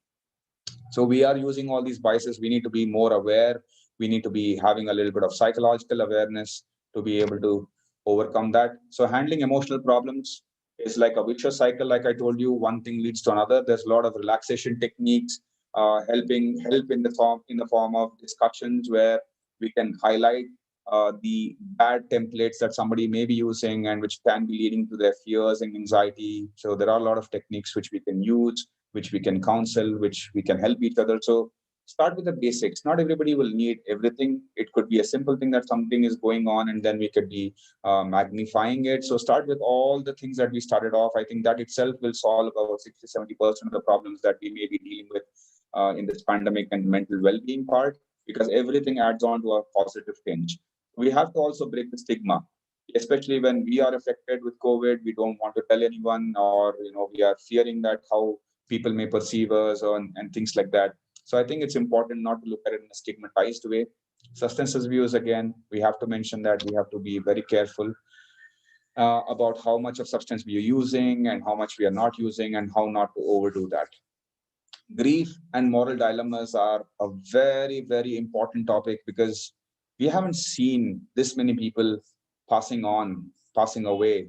So we are using all these biases. We need to be more aware. We need to be having a little bit of psychological awareness to be able to overcome that. So handling emotional problems is like a vicious cycle. Like I told you, one thing leads to another. There's a lot of relaxation techniques, help in the form of discussions where we can highlight the bad templates that somebody may be using and which can be leading to their fears and anxiety. So there are a lot of techniques which we can use, which we can counsel, which we can help each other. So start with the basics. Not everybody will need everything. It could be a simple thing that something is going on, and then we could be magnifying it. So start with all the things that we started off. I think that itself will solve about 60-70% of the problems that we may be dealing with in this pandemic and mental well-being part, because everything adds on to a positive tinge. We have to also break the stigma, especially when we are affected with COVID. We don't want to tell anyone, or we are fearing that how people may perceive us, and things like that. So I think it's important not to look at it in a stigmatized way. Substance abuse, again, we have to mention that we have to be very careful about how much of substance we are using and how much we are not using, and how not to overdo that. Grief and moral dilemmas are a very, very important topic, because we haven't seen this many people passing away,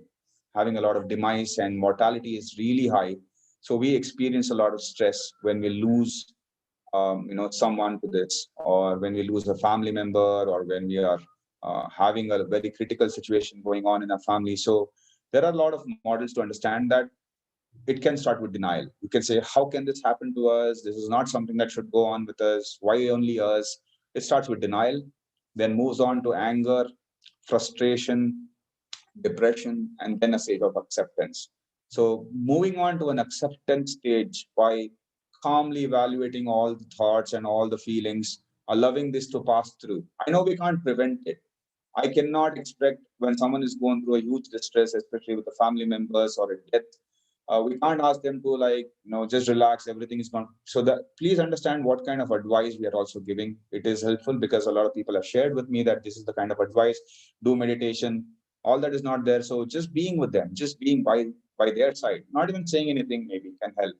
having a lot of demise, and mortality is really high. So we experience a lot of stress when we lose, someone to this, or when we lose a family member, or when we are having a very critical situation going on in our family. So there are a lot of models to understand that it can start with denial. You can say, how can this happen to us? This is not something that should go on with us. Why only us? It starts with denial, then moves on to anger, frustration, depression, and then a state of acceptance. So moving on to an acceptance stage by calmly evaluating all the thoughts and all the feelings, allowing this to pass through. I know we can't prevent it. I cannot expect when someone is going through a huge distress, especially with the family members or a death, we can't ask them to, like, just relax, everything is gone. So that, please understand what kind of advice we are also giving. It is helpful because a lot of people have shared with me that this is the kind of advice. Do meditation. All that is not there. So just being with them, just being by their side, not even saying anything maybe can help.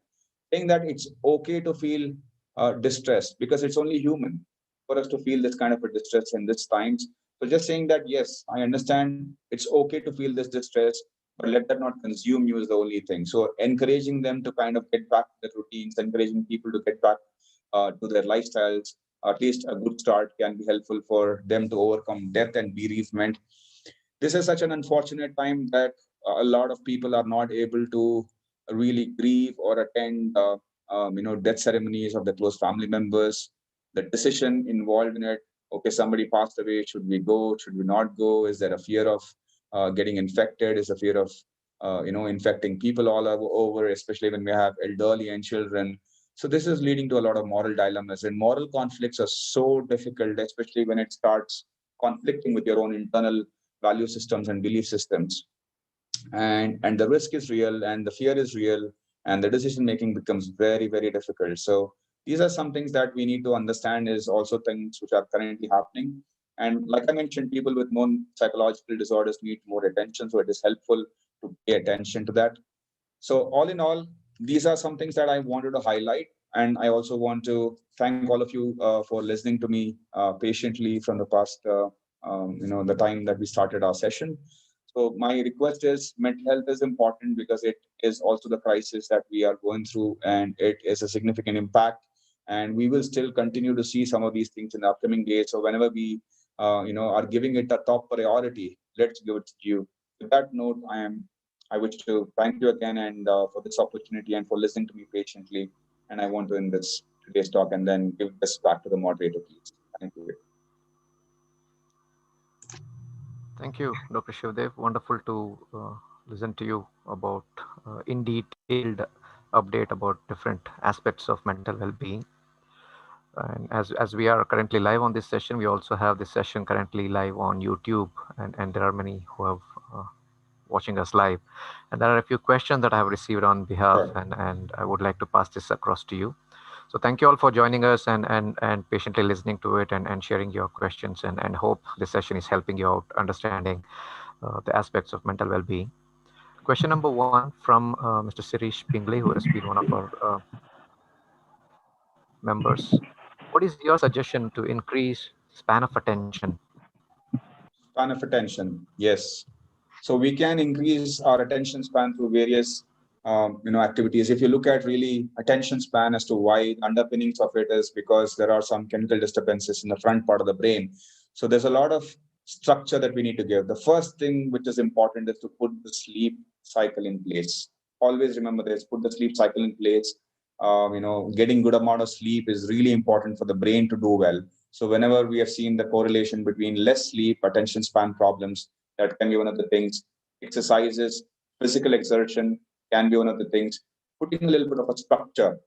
Saying that it's okay to feel distressed, because it's only human for us to feel this kind of a distress in this times. So just saying that, yes, I understand it's okay to feel this distress, but let that not consume you is the only thing. So encouraging them to kind of get back to their routines, encouraging people to get back to their lifestyles, at least a good start can be helpful for them to overcome death and bereavement. This is such an unfortunate time that a lot of people are not able to really grieve or attend, death ceremonies of their close family members. The decision involved in it. Okay, somebody passed away. Should we go? Should we not go? Is there a fear of getting infected? Is a fear of infecting people all over, especially when we have elderly and children. So this is leading to a lot of moral dilemmas, and moral conflicts are so difficult, especially when it starts conflicting with your own internal value systems and belief systems. And the risk is real, and the fear is real, and the decision making becomes very, very difficult. So these are some things that we need to understand, is also things which are currently happening. And like I mentioned, people with known psychological disorders need more attention, so it is helpful to pay attention to that. So all in all, these are some things that I wanted to highlight. And I also want to thank all of you for listening to me patiently from the past, the time that we started our session. So my request is, mental health is important because it is also the crisis that we are going through, and it is a significant impact. And we will still continue to see some of these things in the upcoming days. So whenever we, are giving it a top priority, let's give it to you. With that note, I wish to thank you again and for this opportunity and for listening to me patiently. And I want to end this today's talk and then give this back to the moderator, please. Thank you. Thank you, Dr. Shivdev. Wonderful to listen to you about in detailed update about different aspects of mental well-being. And as we are currently live on this session, we also have this session currently live on YouTube, and there are many who have watching us live. And there are a few questions that I have received on behalf, Sure. and I would like to pass this across to you. So thank you all for joining us and patiently listening to it and sharing your questions, and hope this session is helping you out understanding the aspects of mental well-being. Question number one from Mr. Sirish Pingley, who has been one of our members. What is your suggestion to increase span of attention? Span of attention. Yes. So we can increase our attention span through various, activities. If you look at really attention span as to why, the underpinnings of it is because there are some chemical disturbances in the front part of the brain. So there's a lot of structure that we need to give. The first thing which is important is to put the sleep cycle in place. Always remember this: put the sleep cycle in place. Getting good amount of sleep is really important for the brain to do well. So whenever we have seen the correlation between less sleep, attention span problems, that can be one of the things. Exercises, physical exertion can be one of the things. Putting a little bit of a structure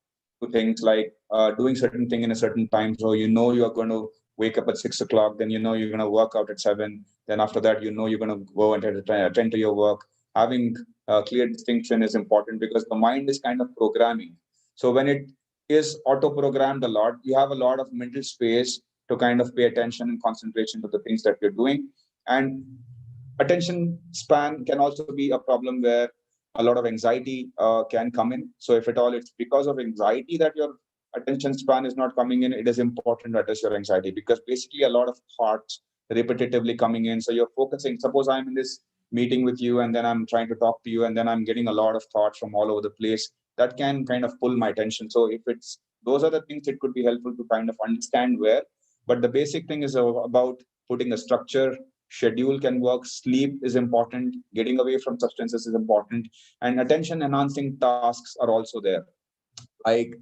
to things, like doing certain thing in a certain time. So you are going to wake up at 6 o'clock, then you're going to work out at 7. Then after that, you're going to go and attend to your work. Having a clear distinction is important because the mind is kind of programming. So when it is auto-programmed a lot, you have a lot of mental space to kind of pay attention and concentration to the things that you're doing. And attention span can also be a problem where a lot of anxiety can come in. So if at all it's because of anxiety that your attention span is not coming in, it is important to address your anxiety, because basically a lot of thoughts repetitively coming in. So you're focusing. Suppose I'm in this meeting with you and then I'm trying to talk to you and then I'm getting a lot of thoughts from all over the place. that can kind of pull my attention. So if it's those are the things, it could be helpful to kind of understand where. But the basic thing is about putting a structure. Schedule can work. Sleep is important. Getting away from substances is important, and attention enhancing tasks are also there, like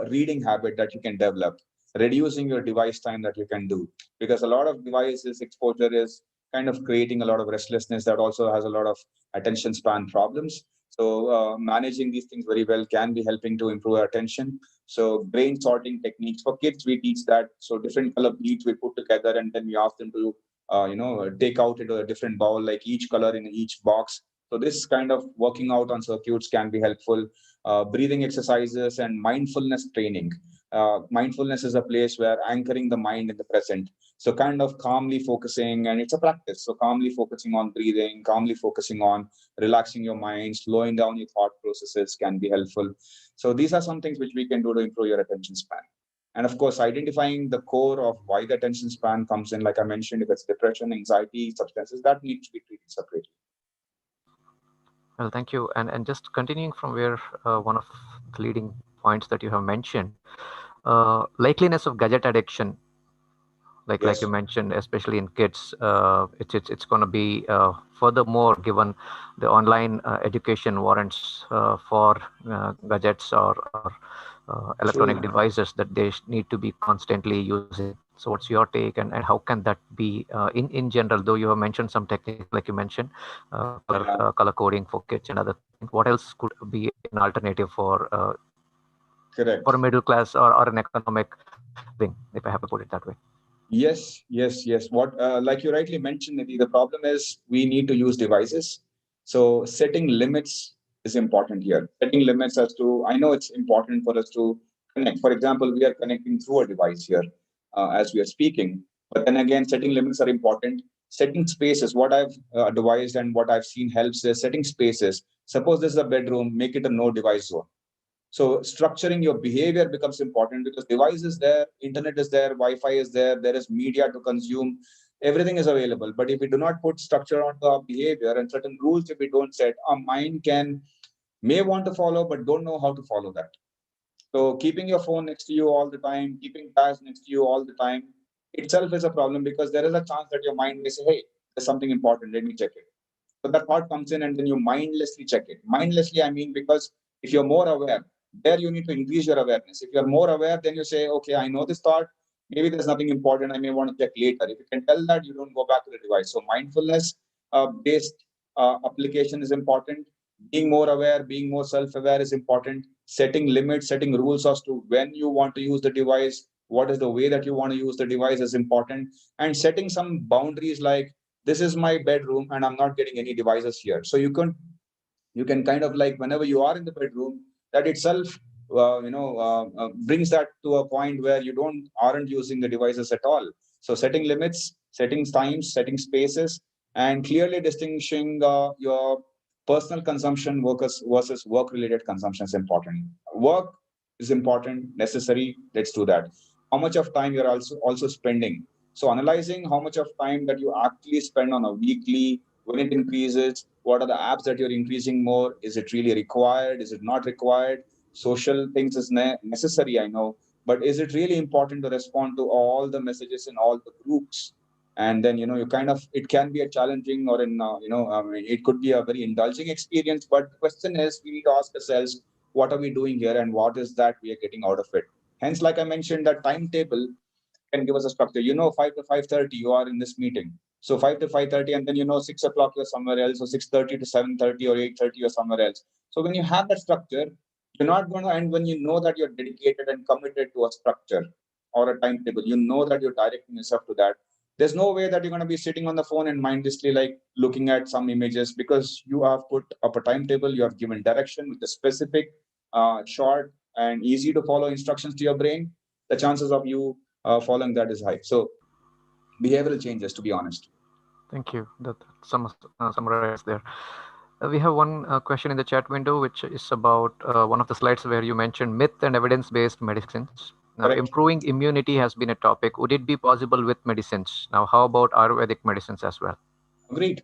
reading habit that you can develop, reducing your device time that you can do, because a lot of devices exposure is kind of creating a lot of restlessness that also has a lot of attention span problems. So managing these things very well can be helping to improve our attention. So brain sorting techniques for kids, we teach that. So different color beads we put together, and then we ask them to take out into a different bowl, like each color in each box. So this kind of working out on circuits can be helpful. Breathing exercises and mindfulness training. Mindfulness is a place where anchoring the mind in the present. So kind of calmly focusing, and it's a practice. So calmly focusing on breathing, calmly focusing on relaxing your mind, slowing down your thought processes can be helpful. So these are some things which we can do to improve your attention span. And of course, identifying the core of why the attention span comes in, like I mentioned, if it's depression, anxiety, substances, that needs to be treated separately. Well, thank you. And just continuing from where one of the leading points that you have mentioned, likeliness of gadget addiction, like you mentioned, especially in kids, it's going to be furthermore, given the online education warrants for gadgets or electronic devices that they need to be constantly using. So what's your take, and how can that be in general, though you have mentioned some techniques like you mentioned, color coding for kids and other things. What else could be an alternative for for a middle class or an economic thing, if I have to put it that way? Yes. What, like you rightly mentioned, Nidhi, the problem is we need to use devices. So setting limits is important here. Setting limits as to, I know it's important for us to connect. For example, we are connecting through a device here as we are speaking. But then again, setting limits are important. Setting spaces, what I've devised and what I've seen helps is setting spaces. Suppose this is a bedroom, make it a no device zone. So structuring your behavior becomes important, because device is there, internet is there, Wi-Fi is there is media to consume, everything is available. But if we do not put structure onto our behavior and certain rules, if we don't set, our mind may want to follow, but don't know how to follow that. So keeping your phone next to you all the time, keeping tabs next to you all the time itself is a problem, because there is a chance that your mind may say, hey, there's something important, let me check it. So that thought comes in, and then you mindlessly check it. Mindlessly, I mean, because if you're more aware, there you need to increase your awareness. If you're more aware, then you say, okay, I know this thought. Maybe there's nothing important. I may want to check later. If you can tell that, you don't go back to the device. So mindfulness based application is important. Being more aware, being more self-aware is important. Setting limits, setting rules as to when you want to use the device, what is the way that you want to use the device is important. And setting some boundaries, like this is my bedroom and I'm not getting any devices here. So you can kind of, like, whenever you are in the bedroom, that itself brings that to a point where you aren't using the devices at all. So setting limits, setting times, setting spaces, and clearly distinguishing your personal consumption versus work related consumption is important. Work is important, necessary, let's do that. How much of time you're also spending. So analyzing how much of time that you actually spend on a weekly, when it increases, what are the apps that you're increasing more? Is it really required? Is it not required? Social things is necessary, I know, but is it really important to respond to all the messages in all the groups? And then, you kind of, it can be a challenging, or it could be a very indulging experience. But the question is, we need to ask ourselves, what are we doing here, and what is that we are getting out of it? Hence, like I mentioned, that timetable can give us a structure. 5 to 5:30, you are in this meeting. So 5 to 5:30, and then 6 o'clock you're somewhere else, or 6:30 to 7:30 or 8:30 you're somewhere else. So when you have that structure, you're not going to, and when you know that you're dedicated and committed to a structure or a timetable, you know that you're directing yourself to that. There's no way that you're going to be sitting on the phone and mindlessly, like, looking at some images, because you have put up a timetable, you have given direction with a specific, short and easy to follow instructions to your brain. The chances of you following that is high. So behavioral changes, to be honest. Thank you. That summarizes there. We have one question in the chat window, which is about one of the slides where you mentioned myth and evidence-based medicines. Now, improving immunity has been a topic. Would it be possible with medicines? Now, how about Ayurvedic medicines as well? Agreed.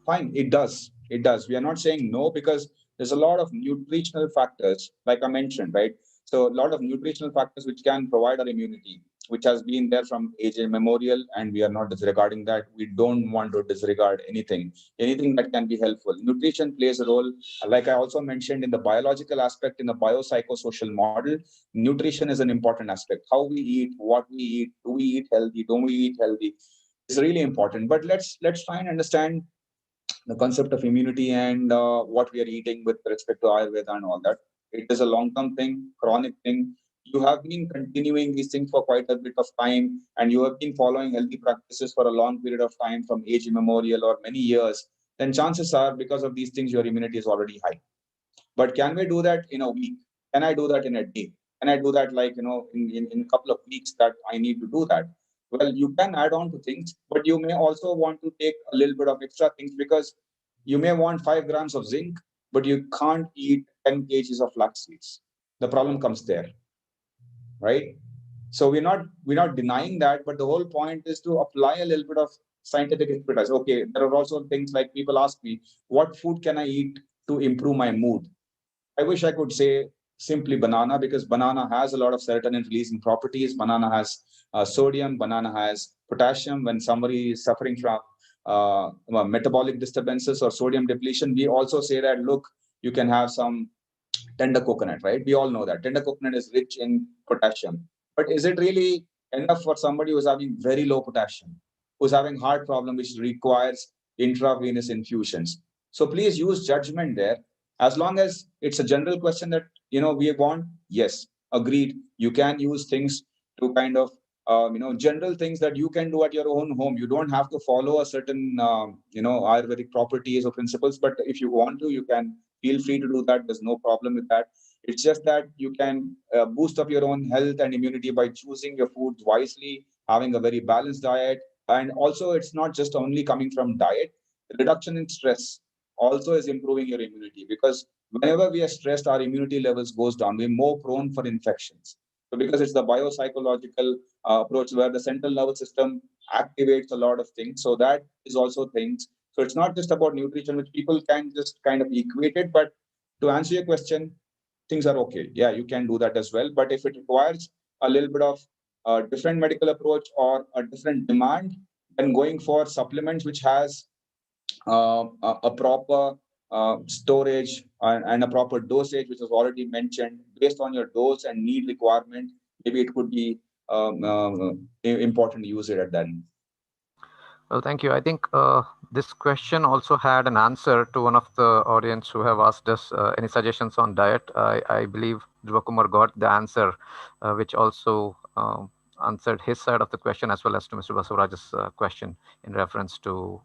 Fine. It does. We are not saying no, because there's a lot of nutritional factors, like I mentioned, right? So a lot of nutritional factors which can provide our immunity, which has been there from age immemorial, and we are not disregarding that. We don't want to disregard anything that can be helpful. Nutrition plays a role, like I also mentioned in the biological aspect, in the biopsychosocial model. Nutrition is an important aspect. How we eat, what we eat, do we eat healthy, don't we eat healthy, is really important. But let's try and understand the concept of immunity and what we are eating with respect to Ayurveda and all that. It is a long-term thing, chronic thing. You have been continuing these things for quite a bit of time, and you have been following healthy practices for a long period of time from age immemorial or many years. Then chances are, because of these things, your immunity is already high. But can we do that in a week? Can I do that in a day? Can I do that like, in a couple of weeks that I need to do that? Well, you can add on to things, but you may also want to take a little bit of extra things, because you may want 5 grams of zinc, but you can't eat 10 kgs of flax seeds. The problem comes there, right? So we're not denying that, but the whole point is to apply a little bit of scientific expertise. Okay, there are also things like people ask me, what food can I eat to improve my mood? I wish I could say simply banana, because banana has a lot of serotonin releasing properties. Banana has sodium, banana has potassium. When somebody is suffering from metabolic disturbances or sodium depletion, we also say that, look, you can have some tender coconut, right? We all know that tender coconut is rich in potassium. But is it really enough for somebody who's having very low potassium, who's having heart problem, which requires intravenous infusions? So please use judgment there. As long as it's a general question that we want, yes, agreed. You can use things to kind of general things that you can do at your own home. You don't have to follow a certain Ayurvedic properties or principles, but if you want to, you can feel free to do that. There's no problem with that. It's just that you can boost up your own health and immunity by choosing your foods wisely, having a very balanced diet. And also, it's not just only coming from diet. Reduction in stress also is improving your immunity, because whenever we are stressed, our immunity levels goes down. We're more prone for infections. So because it's the biopsychological approach where the central nervous system activates a lot of things. So that is also things. So it's not just about nutrition, which people can just kind of equate it. But to answer your question, things are okay. Yeah, you can do that as well. But if it requires a little bit of a different medical approach or a different demand, then going for supplements which has a proper storage and a proper dosage, which was already mentioned, based on your dose and need requirement, maybe it could be important to use it at that. Well, thank you. I think this question also had an answer to one of the audience who have asked us any suggestions on diet. I believe Dhruvakumar got the answer, which also answered his side of the question, as well as to Mr. Basuraj's question in reference to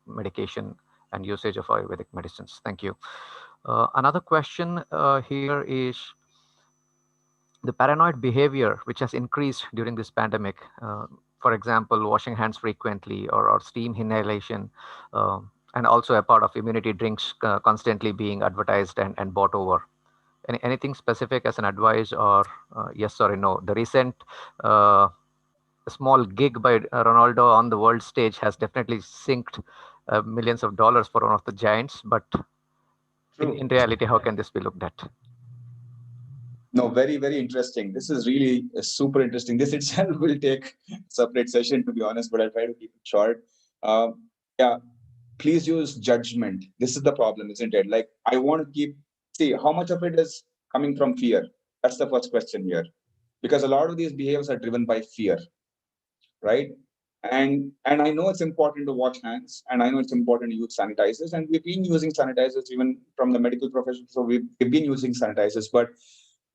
medication and usage of Ayurvedic medicines. Thank you. Another question here is the paranoid behavior which has increased during this pandemic. For example, washing hands frequently, or steam inhalation, and also a part of immunity drinks constantly being advertised and bought over. Anything specific as an advice, or yes or no? The recent small gig by Ronaldo on the world stage has definitely synced millions of dollars for one of the giants. But in reality, how can this be looked at? No, very, very interesting. This is really super interesting. This itself will take a separate session, to be honest, but I'll try to keep it short. Yeah, please use judgment. This is the problem, isn't it? Like, I want to see how much of it is coming from fear. That's the first question here. Because a lot of these behaviors are driven by fear, right? And I know it's important to wash hands, and I know it's important to use sanitizers, and we've been using sanitizers even from the medical profession. So we've been using sanitizers, but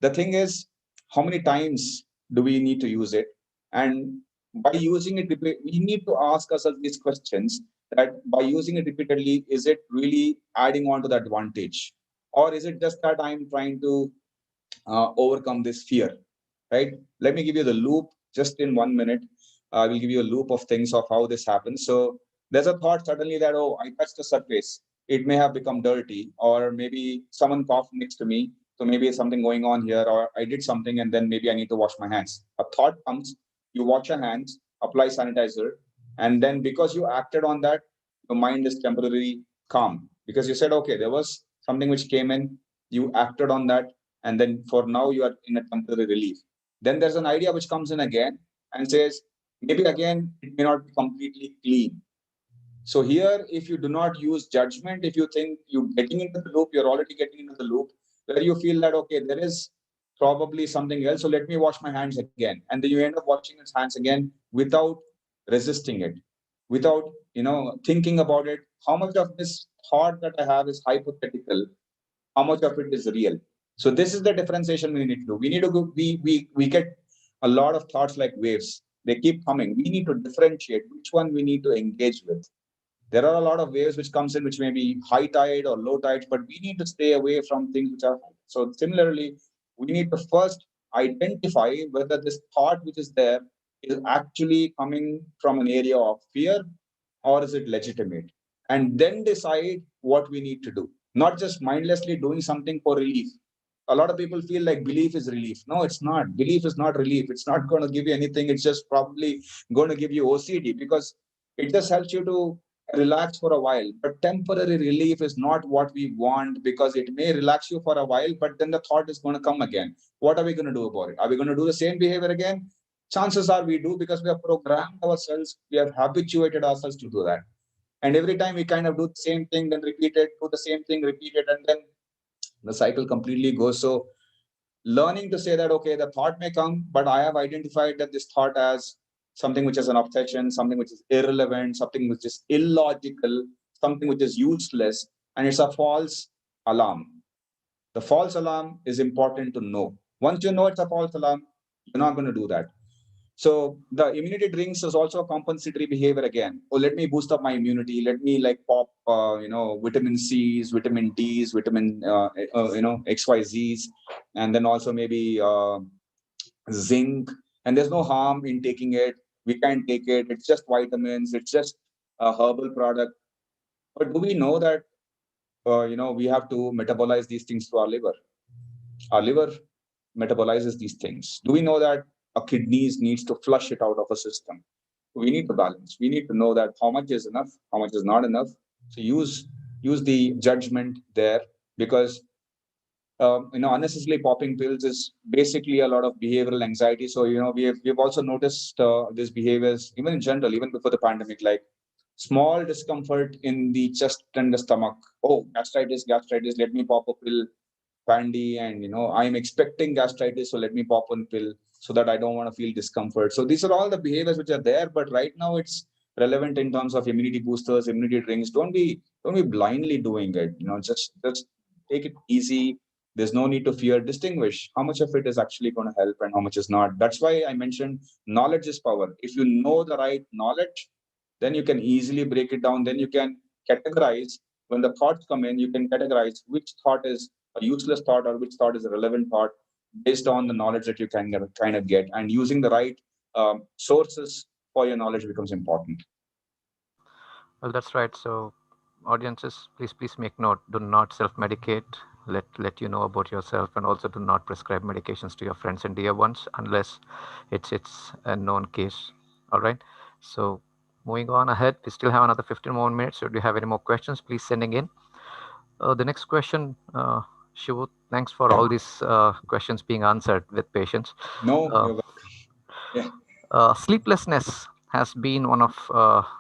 the thing is, how many times do we need to use it? And by using it, we need to ask ourselves these questions, that by using it repeatedly, is it really adding on to the advantage? Or is it just that I'm trying to overcome this fear, right? Let me give you the loop just in 1 minute. I will give you a loop of things of how this happens. So there's a thought suddenly that, oh, I touched the surface. It may have become dirty, or maybe someone coughed next to me. So maybe it's something going on here, or I did something and then maybe I need to wash my hands. A thought comes, you wash your hands, apply sanitizer, and then because you acted on that, your mind is temporarily calm, because you said, okay, there was something which came in, you acted on that, and then for now you are in a temporary relief. Then there's an idea which comes in again and says, maybe again, it may not be completely clean. So here, if you do not use judgment, if you think you're getting into the loop, you're already getting into the loop where you feel that, okay, there is probably something else. So let me wash my hands again. And then you end up washing his hands again without resisting it, without, thinking about it. How much of this thought that I have is hypothetical? How much of it is real? So this is the differentiation we need to do. We need to go, we get a lot of thoughts like waves. They keep coming. We need to differentiate which one we need to engage with. There are a lot of waves which comes in, which may be high tide or low tide, but we need to stay away from things which are high. So similarly, we need to first identify whether this thought which is there is actually coming from an area of fear or is it legitimate, and then decide what we need to do, not just mindlessly doing something for relief. A lot of people feel like belief is relief. No, it's not. Belief is not relief. It's not going to give you anything. It's just probably going to give you OCD, because it just helps you to relax for a while. But temporary relief is not what we want, because it may relax you for a while, but then the thought is going to come again. What are we going to do about it? Are we going to do the same behavior again? Chances are we do, because we have programmed ourselves, we have habituated ourselves to do that. And every time we kind of do the same thing, then repeat it, do the same thing, repeat it, and then the cycle completely goes. So learning to say that, okay, the thought may come, but I have identified that this thought as something which is an obsession, something which is irrelevant, something which is illogical, something which is useless, and it's a false alarm. The false alarm is important to know. Once you know it's a false alarm, you're not going to do that. So the immunity drinks is also a compensatory behavior again. Oh, let me boost up my immunity. Let me like pop, vitamin C's, vitamin D's, vitamin, XYZ's, and then also maybe zinc. And there's no harm in taking it. We can take it. It's just vitamins. It's just a herbal product. But do we know that, we have to metabolize these things to our liver? Our liver metabolizes these things. Do we know that our kidneys needs to flush it out of a system? We need to balance. We need to know that how much is enough, how much is not enough. So use the judgment there, because unnecessarily popping pills is basically a lot of behavioral anxiety. So we've also noticed these behaviors even in general, even before the pandemic, like small discomfort in the chest and the stomach. Oh, gastritis. Let me pop a pill, pandy, and I'm expecting gastritis, so let me pop one pill so that I don't want to feel discomfort. So these are all the behaviors which are there, but right now it's relevant in terms of immunity boosters, immunity drinks. Don't be blindly doing it. Just take it easy. There's no need to fear. Distinguish how much of it is actually going to help and how much is not. That's why I mentioned knowledge is power. If you know the right knowledge, then you can easily break it down. Then you can categorize. When the thoughts come in, you can categorize which thought is a useless thought or which thought is a relevant thought, based on the knowledge that you can kind of get. And using the right sources for your knowledge becomes important. Well, that's right. So, audiences, please make note. Do not self-medicate. Let you know about yourself, and also do not prescribe medications to your friends and dear ones unless it's a known case. All right. So, moving on ahead, we still have another 15 more minutes. So, do you have any more questions? Please sending in. The next question, Shivu, thanks for all these questions being answered with patience. No, you're welcome. Yeah. Sleeplessness has been one of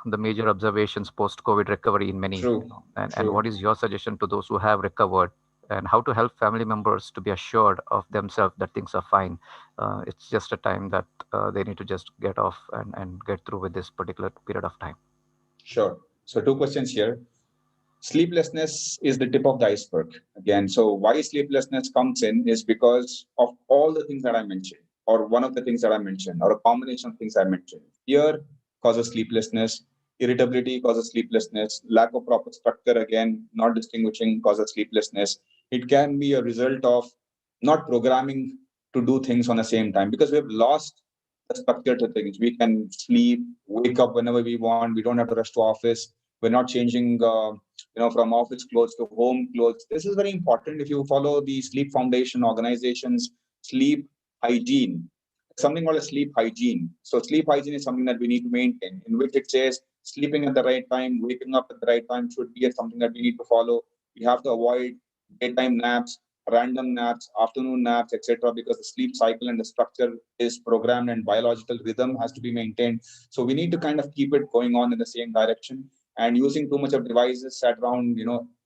the major observations post-COVID recovery in many. True. And what is your suggestion to those who have recovered, and how to help family members to be assured of themselves that things are fine? It's just a time that they need to just get off and get through with this particular period of time. Sure. So two questions here. Sleeplessness is the tip of the iceberg again. So why sleeplessness comes in is because of all the things that I mentioned, or one of the things that I mentioned, or a combination of things I mentioned. Fear causes sleeplessness, irritability causes sleeplessness, lack of proper structure, again, not distinguishing, causes sleeplessness. It can be a result of not programming to do things on the same time, because we've lost the structure to things. We can sleep, wake up whenever we want. We don't have to rush to office. We're not changing from office clothes to home clothes. This is very important. If you follow the Sleep Foundation organization's sleep hygiene, something called a sleep hygiene. So sleep hygiene is something that we need to maintain, in which it says sleeping at the right time, waking up at the right time should be something that we need to follow. We have to avoid daytime naps, random naps, afternoon naps, etc. Because the sleep cycle and the structure is programmed and biological rhythm has to be maintained. So we need to kind of keep it going on in the same direction. And using too much of devices at around,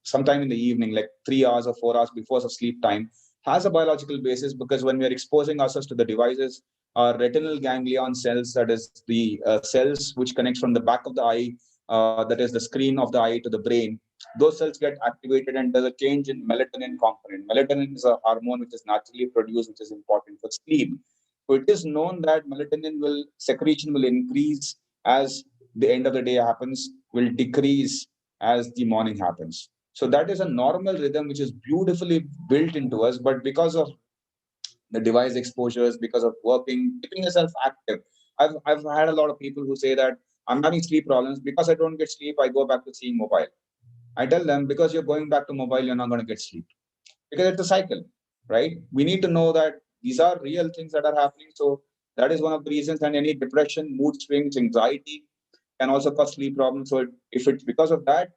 sometime in the evening, like 3 hours or 4 hours before the sleep time, has a biological basis, because when we are exposing ourselves to the devices, our retinal ganglion cells, that is the cells which connects from the back of the eye, that is the screen of the eye to the brain, those cells get activated and there's a change in melatonin component. Melatonin is a hormone which is naturally produced, which is important for sleep. So it is known that melatonin will secretion will increase as the end of the day happens, will decrease as the morning happens. So that is a normal rhythm which is beautifully built into us, but because of the device exposures, because of working, keeping yourself active. I've had a lot of people who say that I'm having sleep problems because I don't get sleep. I go back to seeing mobile. I tell them, because you're going back to mobile, you're not going to get sleep, because it's a cycle, right? We need to know that these are real things that are happening. So that is one of the reasons. And any depression, mood swings, anxiety can also cause sleep problems. So if it's because of that,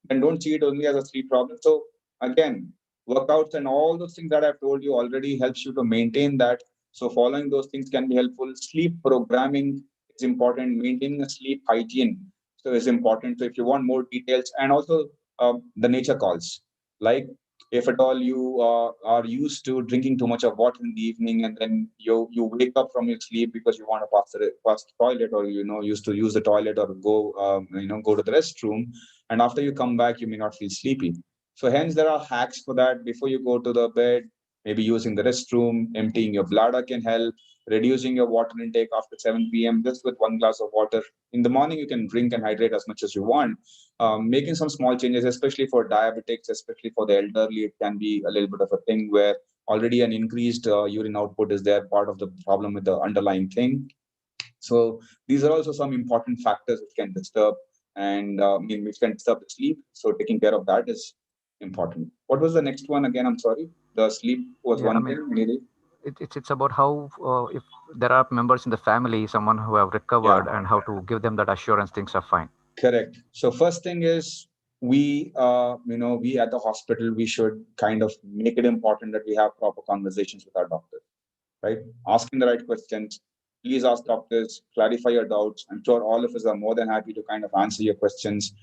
then don't see it only as a sleep problem. So again, workouts and all those things that I've told you already helps you to maintain that. So following those things can be helpful. Sleep programming is important. Maintaining a sleep hygiene so is important. So if you want more details, and also the nature calls, like if at all you are used to drinking too much of water in the evening, and then you wake up from your sleep because you want to pass the toilet, or used to use the toilet or go go to the restroom, and after you come back you may not feel sleepy. So hence there are hacks for that. Before you go to the bed, maybe using the restroom, emptying your bladder can help. Reducing your water intake after 7 p.m. just with one glass of water. In the morning you can drink and hydrate as much as you want. Making some small changes, especially for diabetics, especially for the elderly, it can be a little bit of a thing where already an increased urine output is there, part of the problem with the underlying thing. So these are also some important factors which can disturb and which can disturb the sleep. So taking care of that is important. What was the next one again? I'm sorry. The sleep was Yeah, I one mean, thing, maybe. it's about how if there are members in the family, someone who have Yeah. recovered, and how to give them that assurance things are fine. Correct. So first thing is we at the hospital, we should kind of make it important that we have proper conversations with our doctor, right? Asking the right questions. Please ask doctors, clarify your doubts. I'm sure all of us are more than happy to kind of answer your questions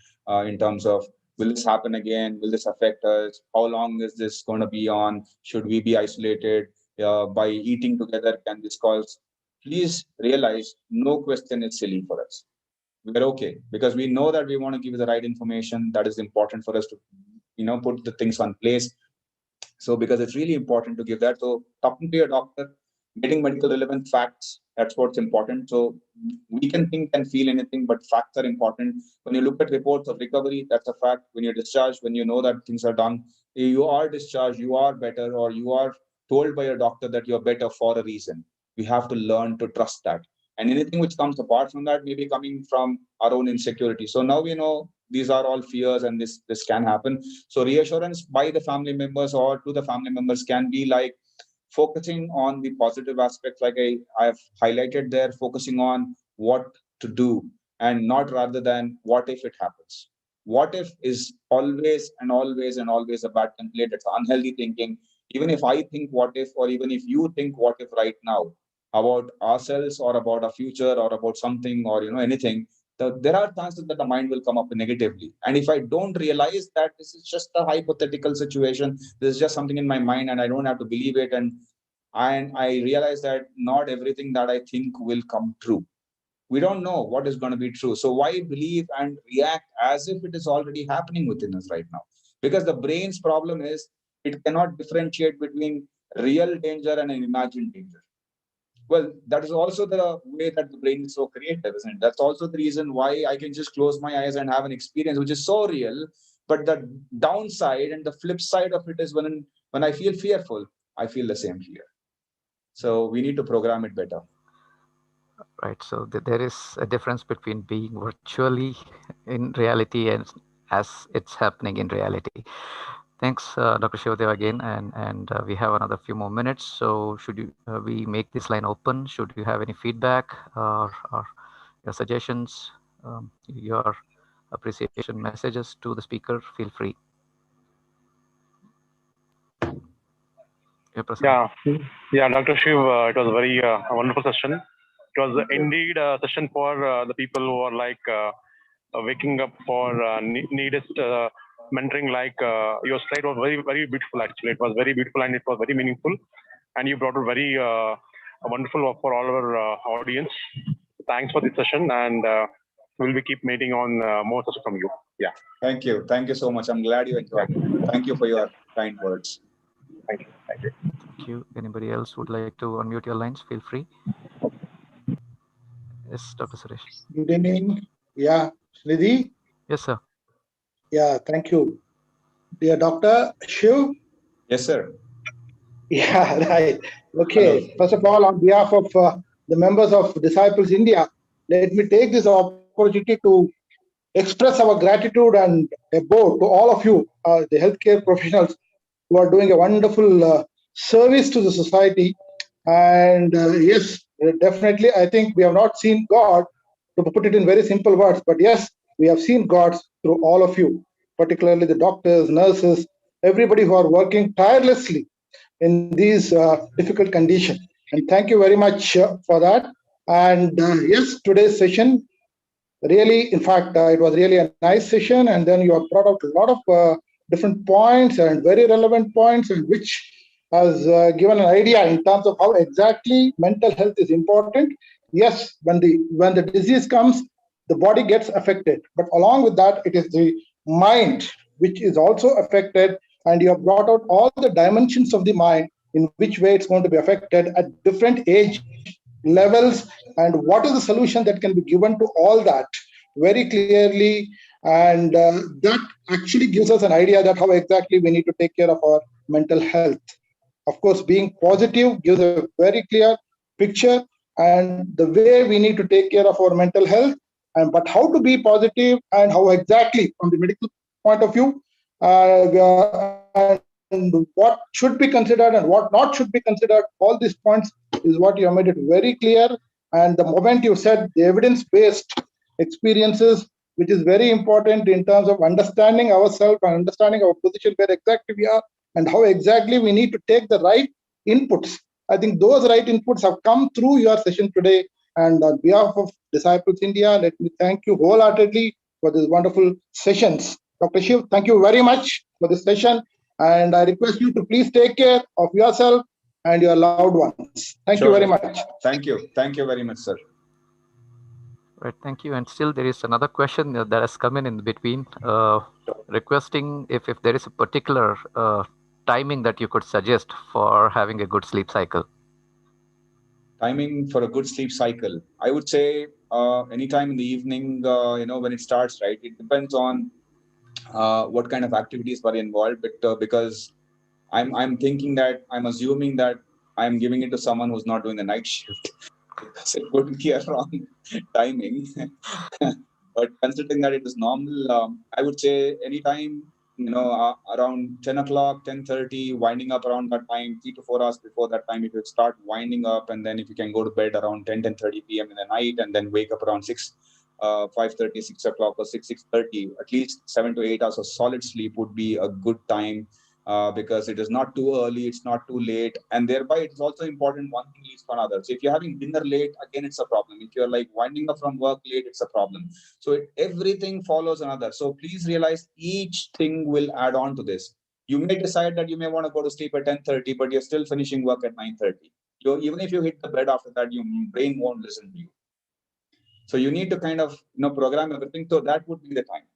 in terms of, will this happen again? Will this affect us? How long is this going to be on? Should we be isolated? By eating together, can this cause? Please realize no question is silly for us. We're okay because we know that we want to give the right information. That is important for us to put the things on place. So because it's really important to give that. So talking to your doctor, getting medical relevant facts, that's what's important. So we can think and feel anything, but facts are important. When you look at reports of recovery, that's a fact. When you're discharged, when you know that things are done, you are discharged, you are better, or you are told by your doctor that you're better for a reason. We have to learn to trust that. And anything which comes apart from that may be coming from our own insecurity. So now we know these are all fears and this can happen. So reassurance by the family members or to the family members can be like focusing on the positive aspects, like I've highlighted there, focusing on what to do and not rather than what if it happens. What if is always and always and always a bad template. It's unhealthy thinking. Even if I think what if, or even if you think what if right now about ourselves or about our future or about something or anything, there are chances that the mind will come up negatively. And if I don't realize that this is just a hypothetical situation, this is just something in my mind and I don't have to believe it, and I realize that not everything that I think will come true. We don't know what is going to be true. So why believe and react as if it is already happening within us right now? Because the brain's problem is it cannot differentiate between real danger and an imagined danger. Well, that is also the way that the brain is so creative, isn't it? That's also the reason why I can just close my eyes and have an experience which is so real. But the downside and the flip side of it is when I feel fearful, I feel the same fear. So we need to program it better. Right. So there is a difference between being virtually in reality and as it's happening in reality. Thanks, Dr. Shivadev again, and we have another few more minutes. So should we make this line open? Should you have any feedback or your suggestions, your appreciation messages to the speaker? Feel free. Prasad. Yeah, Dr. Shiv, it was a very wonderful session. It was indeed a session for the people who are like waking up for needed mentoring. Like your slide was very, very beautiful. Actually, it was very beautiful and it was very meaningful. And you brought it very wonderful for all our audience. Thanks for this session, and we'll be keep meeting on more sessions from you. Yeah. Thank you. Thank you so much. I'm glad you enjoyed it. Thank you for your kind words. Thank you. Thank you. Thank you. Anybody else would like to unmute your lines? Feel free. Yes, Dr. Suresh. Good evening. Yeah, Nidhi. Yes, sir. Yeah, thank you. Dear Dr. Shiv. Yes, sir. Yeah, right. Okay. Hello. First of all, on behalf of the members of Disciples India, let me take this opportunity to express our gratitude and a bow to all of you, the healthcare professionals who are doing a wonderful service to the society. And yes, definitely, I think we have not seen God, to put it in very simple words, but yes, we have seen God through all of you, particularly the doctors, nurses, everybody who are working tirelessly in these difficult conditions. And thank you very much for that. And yes, today's session, really, in fact, it was really a nice session. And then you have brought out a lot of different points and very relevant points, and which has given an idea in terms of how exactly mental health is important. Yes, when the disease comes, the body gets affected, but along with that, it is the mind which is also affected. And you have brought out all the dimensions of the mind, in which way it's going to be affected at different age levels, and what is the solution that can be given to all that very clearly. And that actually gives us an idea that how exactly we need to take care of our mental health. Of course, being positive gives a very clear picture and the way we need to take care of our mental health. And but how to be positive and how exactly from the medical point of view, and what should be considered and what not should be considered, all these points is what you have made it very clear. And the moment you said the evidence-based experiences, which is very important in terms of understanding ourselves and understanding our position, where exactly we are and how exactly we need to take the right inputs. I think those right inputs have come through your session today. And on behalf of Disciples India, let me thank you wholeheartedly for these wonderful sessions. Dr. Shiv, thank you very much for this session. And I request you to please take care of yourself and your loved ones. Thank you very much. Thank you. Thank you very much, sir. Right, thank you. And still there is another question that has come in between, requesting if there is a particular timing that you could suggest for having a good sleep cycle. Timing for a good sleep cycle, I would say anytime in the evening, when it starts, right? It depends on what kind of activities were involved, but because I'm thinking that I'm assuming that I'm giving it to someone who's not doing the night shift. Because it would be a wrong timing. But considering that it is normal, I would say anytime, around 10 o'clock, 10:30, winding up around that time, 3 to 4 hours before that time, if you start winding up, and then if you can go to bed around 10:30 p.m. in the night, and then wake up around 5:30, 6 o'clock or 6:30, at least 7 to 8 hours of solid sleep would be a good time. Because it is not too early, it's not too late, and thereby it is also important one thing leads to another. So if you're having dinner late, again, it's a problem. If you're like winding up from work late, it's a problem. So everything follows another. So please realize each thing will add on to this. You may decide that you may want to go to sleep at 10:30, but you're still finishing work at 9:30. Even if you hit the bed after that, your brain won't listen to you. So you need to kind of program everything. So that would be the time.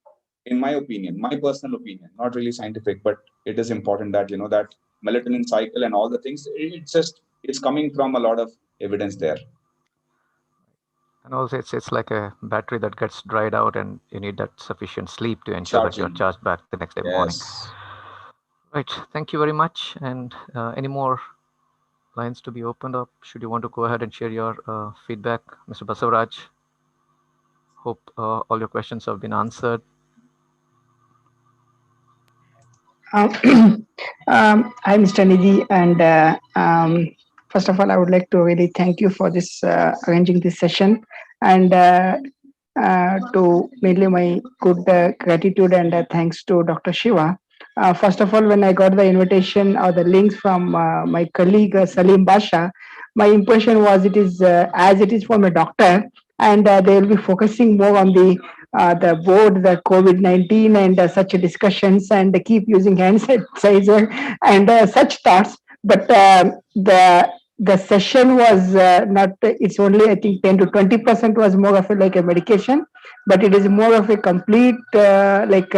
In my opinion, my personal opinion, not really scientific, but it is important that, that melatonin cycle and all the things, it's coming from a lot of evidence there. And also it's like a battery that gets dried out, and you need that sufficient sleep to ensure that you're charged back the next day morning. Right. Thank you very much. And any more lines to be opened up? Should you want to go ahead and share your feedback, Mr. Basavaraj? Hope all your questions have been answered. Hi, Mr. Nidhi, and first of all, I would like to really thank you for this arranging this session, and to mainly my good gratitude and thanks to Dr. Shiva First of all, when I got the invitation or the links from my colleague Salim Basha, my impression was it is as it is from a doctor, and they will be focusing more on the board, the COVID-19, and such discussions, and they keep using hand sanitizer and such thoughts. But the session was not. It's only I think 10 to 20% was more of a, like a medication, but it is more of a complete like.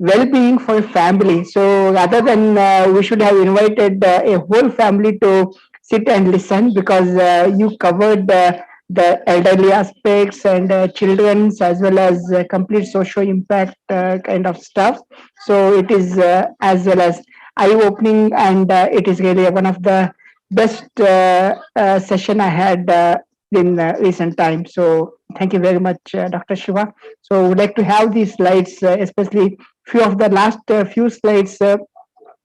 Well-being for a family. So rather than we should have invited a whole family to sit and listen, because you covered the elderly aspects and children's, as well as complete social impact kind of stuff. So it is as well as eye-opening, and it is really one of the best session I had in recent times. So thank you very much, Dr. Shiva. So would like to have these slides, especially few of the last few slides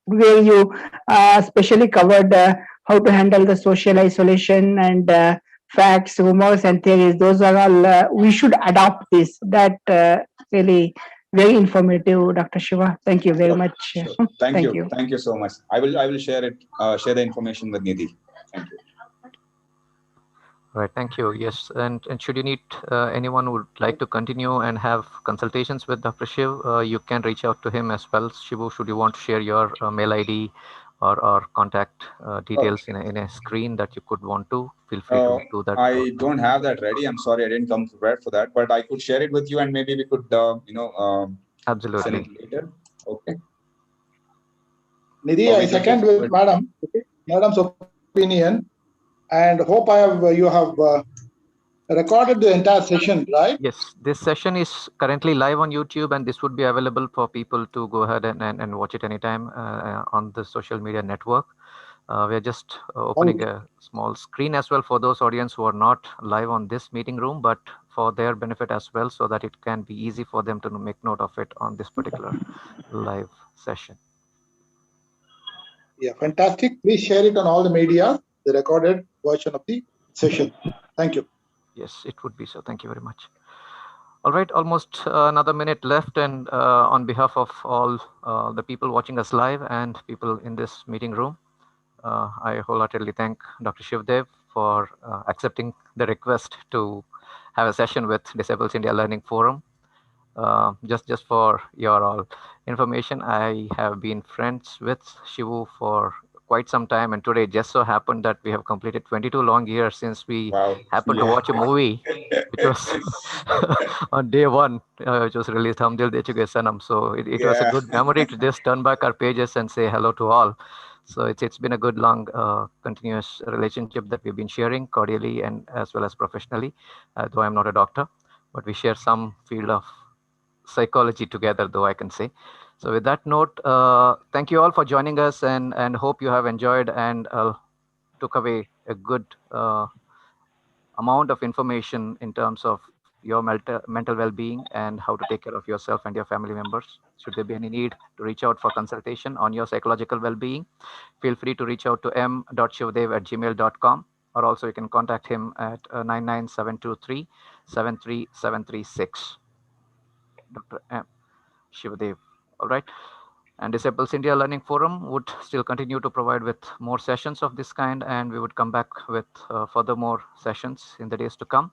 where you specially covered how to handle the social isolation and facts, rumors, and theories. Those are all we should adopt this. That really very informative, Dr. Shiva. Thank you very much. Sure. Thank you. Thank you so much. I will share it. Share the information with Nidhi. Thank you. Right, thank you. Yes, and should you need anyone who would like to continue and have consultations with Dr. Shiv, you can reach out to him as well. Shivu, should you want to share your mail ID or contact details in a screen that you could want to, feel free to do that. I don't have that ready. I'm sorry, I didn't come prepared for that, but I could share it with you, and maybe we could, Absolutely. send it later. Okay. Nidhi, I second with Madam's opinion, and hope you have recorded the entire session, right? Yes, this session is currently live on YouTube, and this would be available for people to go ahead and watch it anytime on the social media network. We're just opening a small screen as well for those audience who are not live on this meeting room, but for their benefit as well, so that it can be easy for them to make note of it on this particular live session. Yeah, fantastic. Please share it on all the media, the recorded version of the session. Thank you. Yes, it would be so. Thank you very much. All right, almost another minute left, and on behalf of all the people watching us live and people in this meeting room, I wholeheartedly thank Dr. Shivdev for accepting the request to have a session with Disabled India Learning Forum. Just for your all information, I have been friends with Shivu for quite some time, and today just so happened that we have completed 22 long years since we happened to watch a movie which was on day one, which was released, Hum Dil De Chuke Sanam. So it was a good memory to just turn back our pages and say hello to all. So it's been a good long continuous relationship that we've been sharing cordially and as well as professionally, though I'm not a doctor, but we share some field of psychology together, though I can say. So with that note, thank you all for joining us, and hope you have enjoyed and took away a good amount of information in terms of your mental well-being and how to take care of yourself and your family members. Should there be any need to reach out for consultation on your psychological well-being, feel free to reach out to m.shivdev@gmail.com, or also you can contact him at 99723 73736. Dr. M. Shivdev. All right. And Disabled India Learning Forum would still continue to provide with more sessions of this kind, and we would come back with further more sessions in the days to come.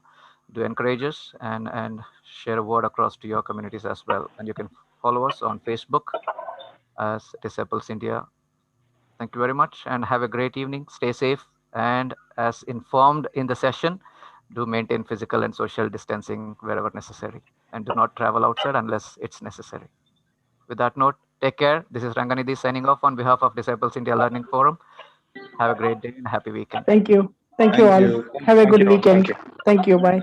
Do encourage us and share a word across to your communities as well. And you can follow us on Facebook as Disabled India. Thank you very much and have a great evening. Stay safe, and as informed in the session, do maintain physical and social distancing wherever necessary, and do not travel outside unless it's necessary. With that note, take care. This is Ranganidhi signing off on behalf of Disabled India Learning Forum. Have a great day and happy weekend. Thank you. Thank you all. Have a good weekend. Thank you. Bye.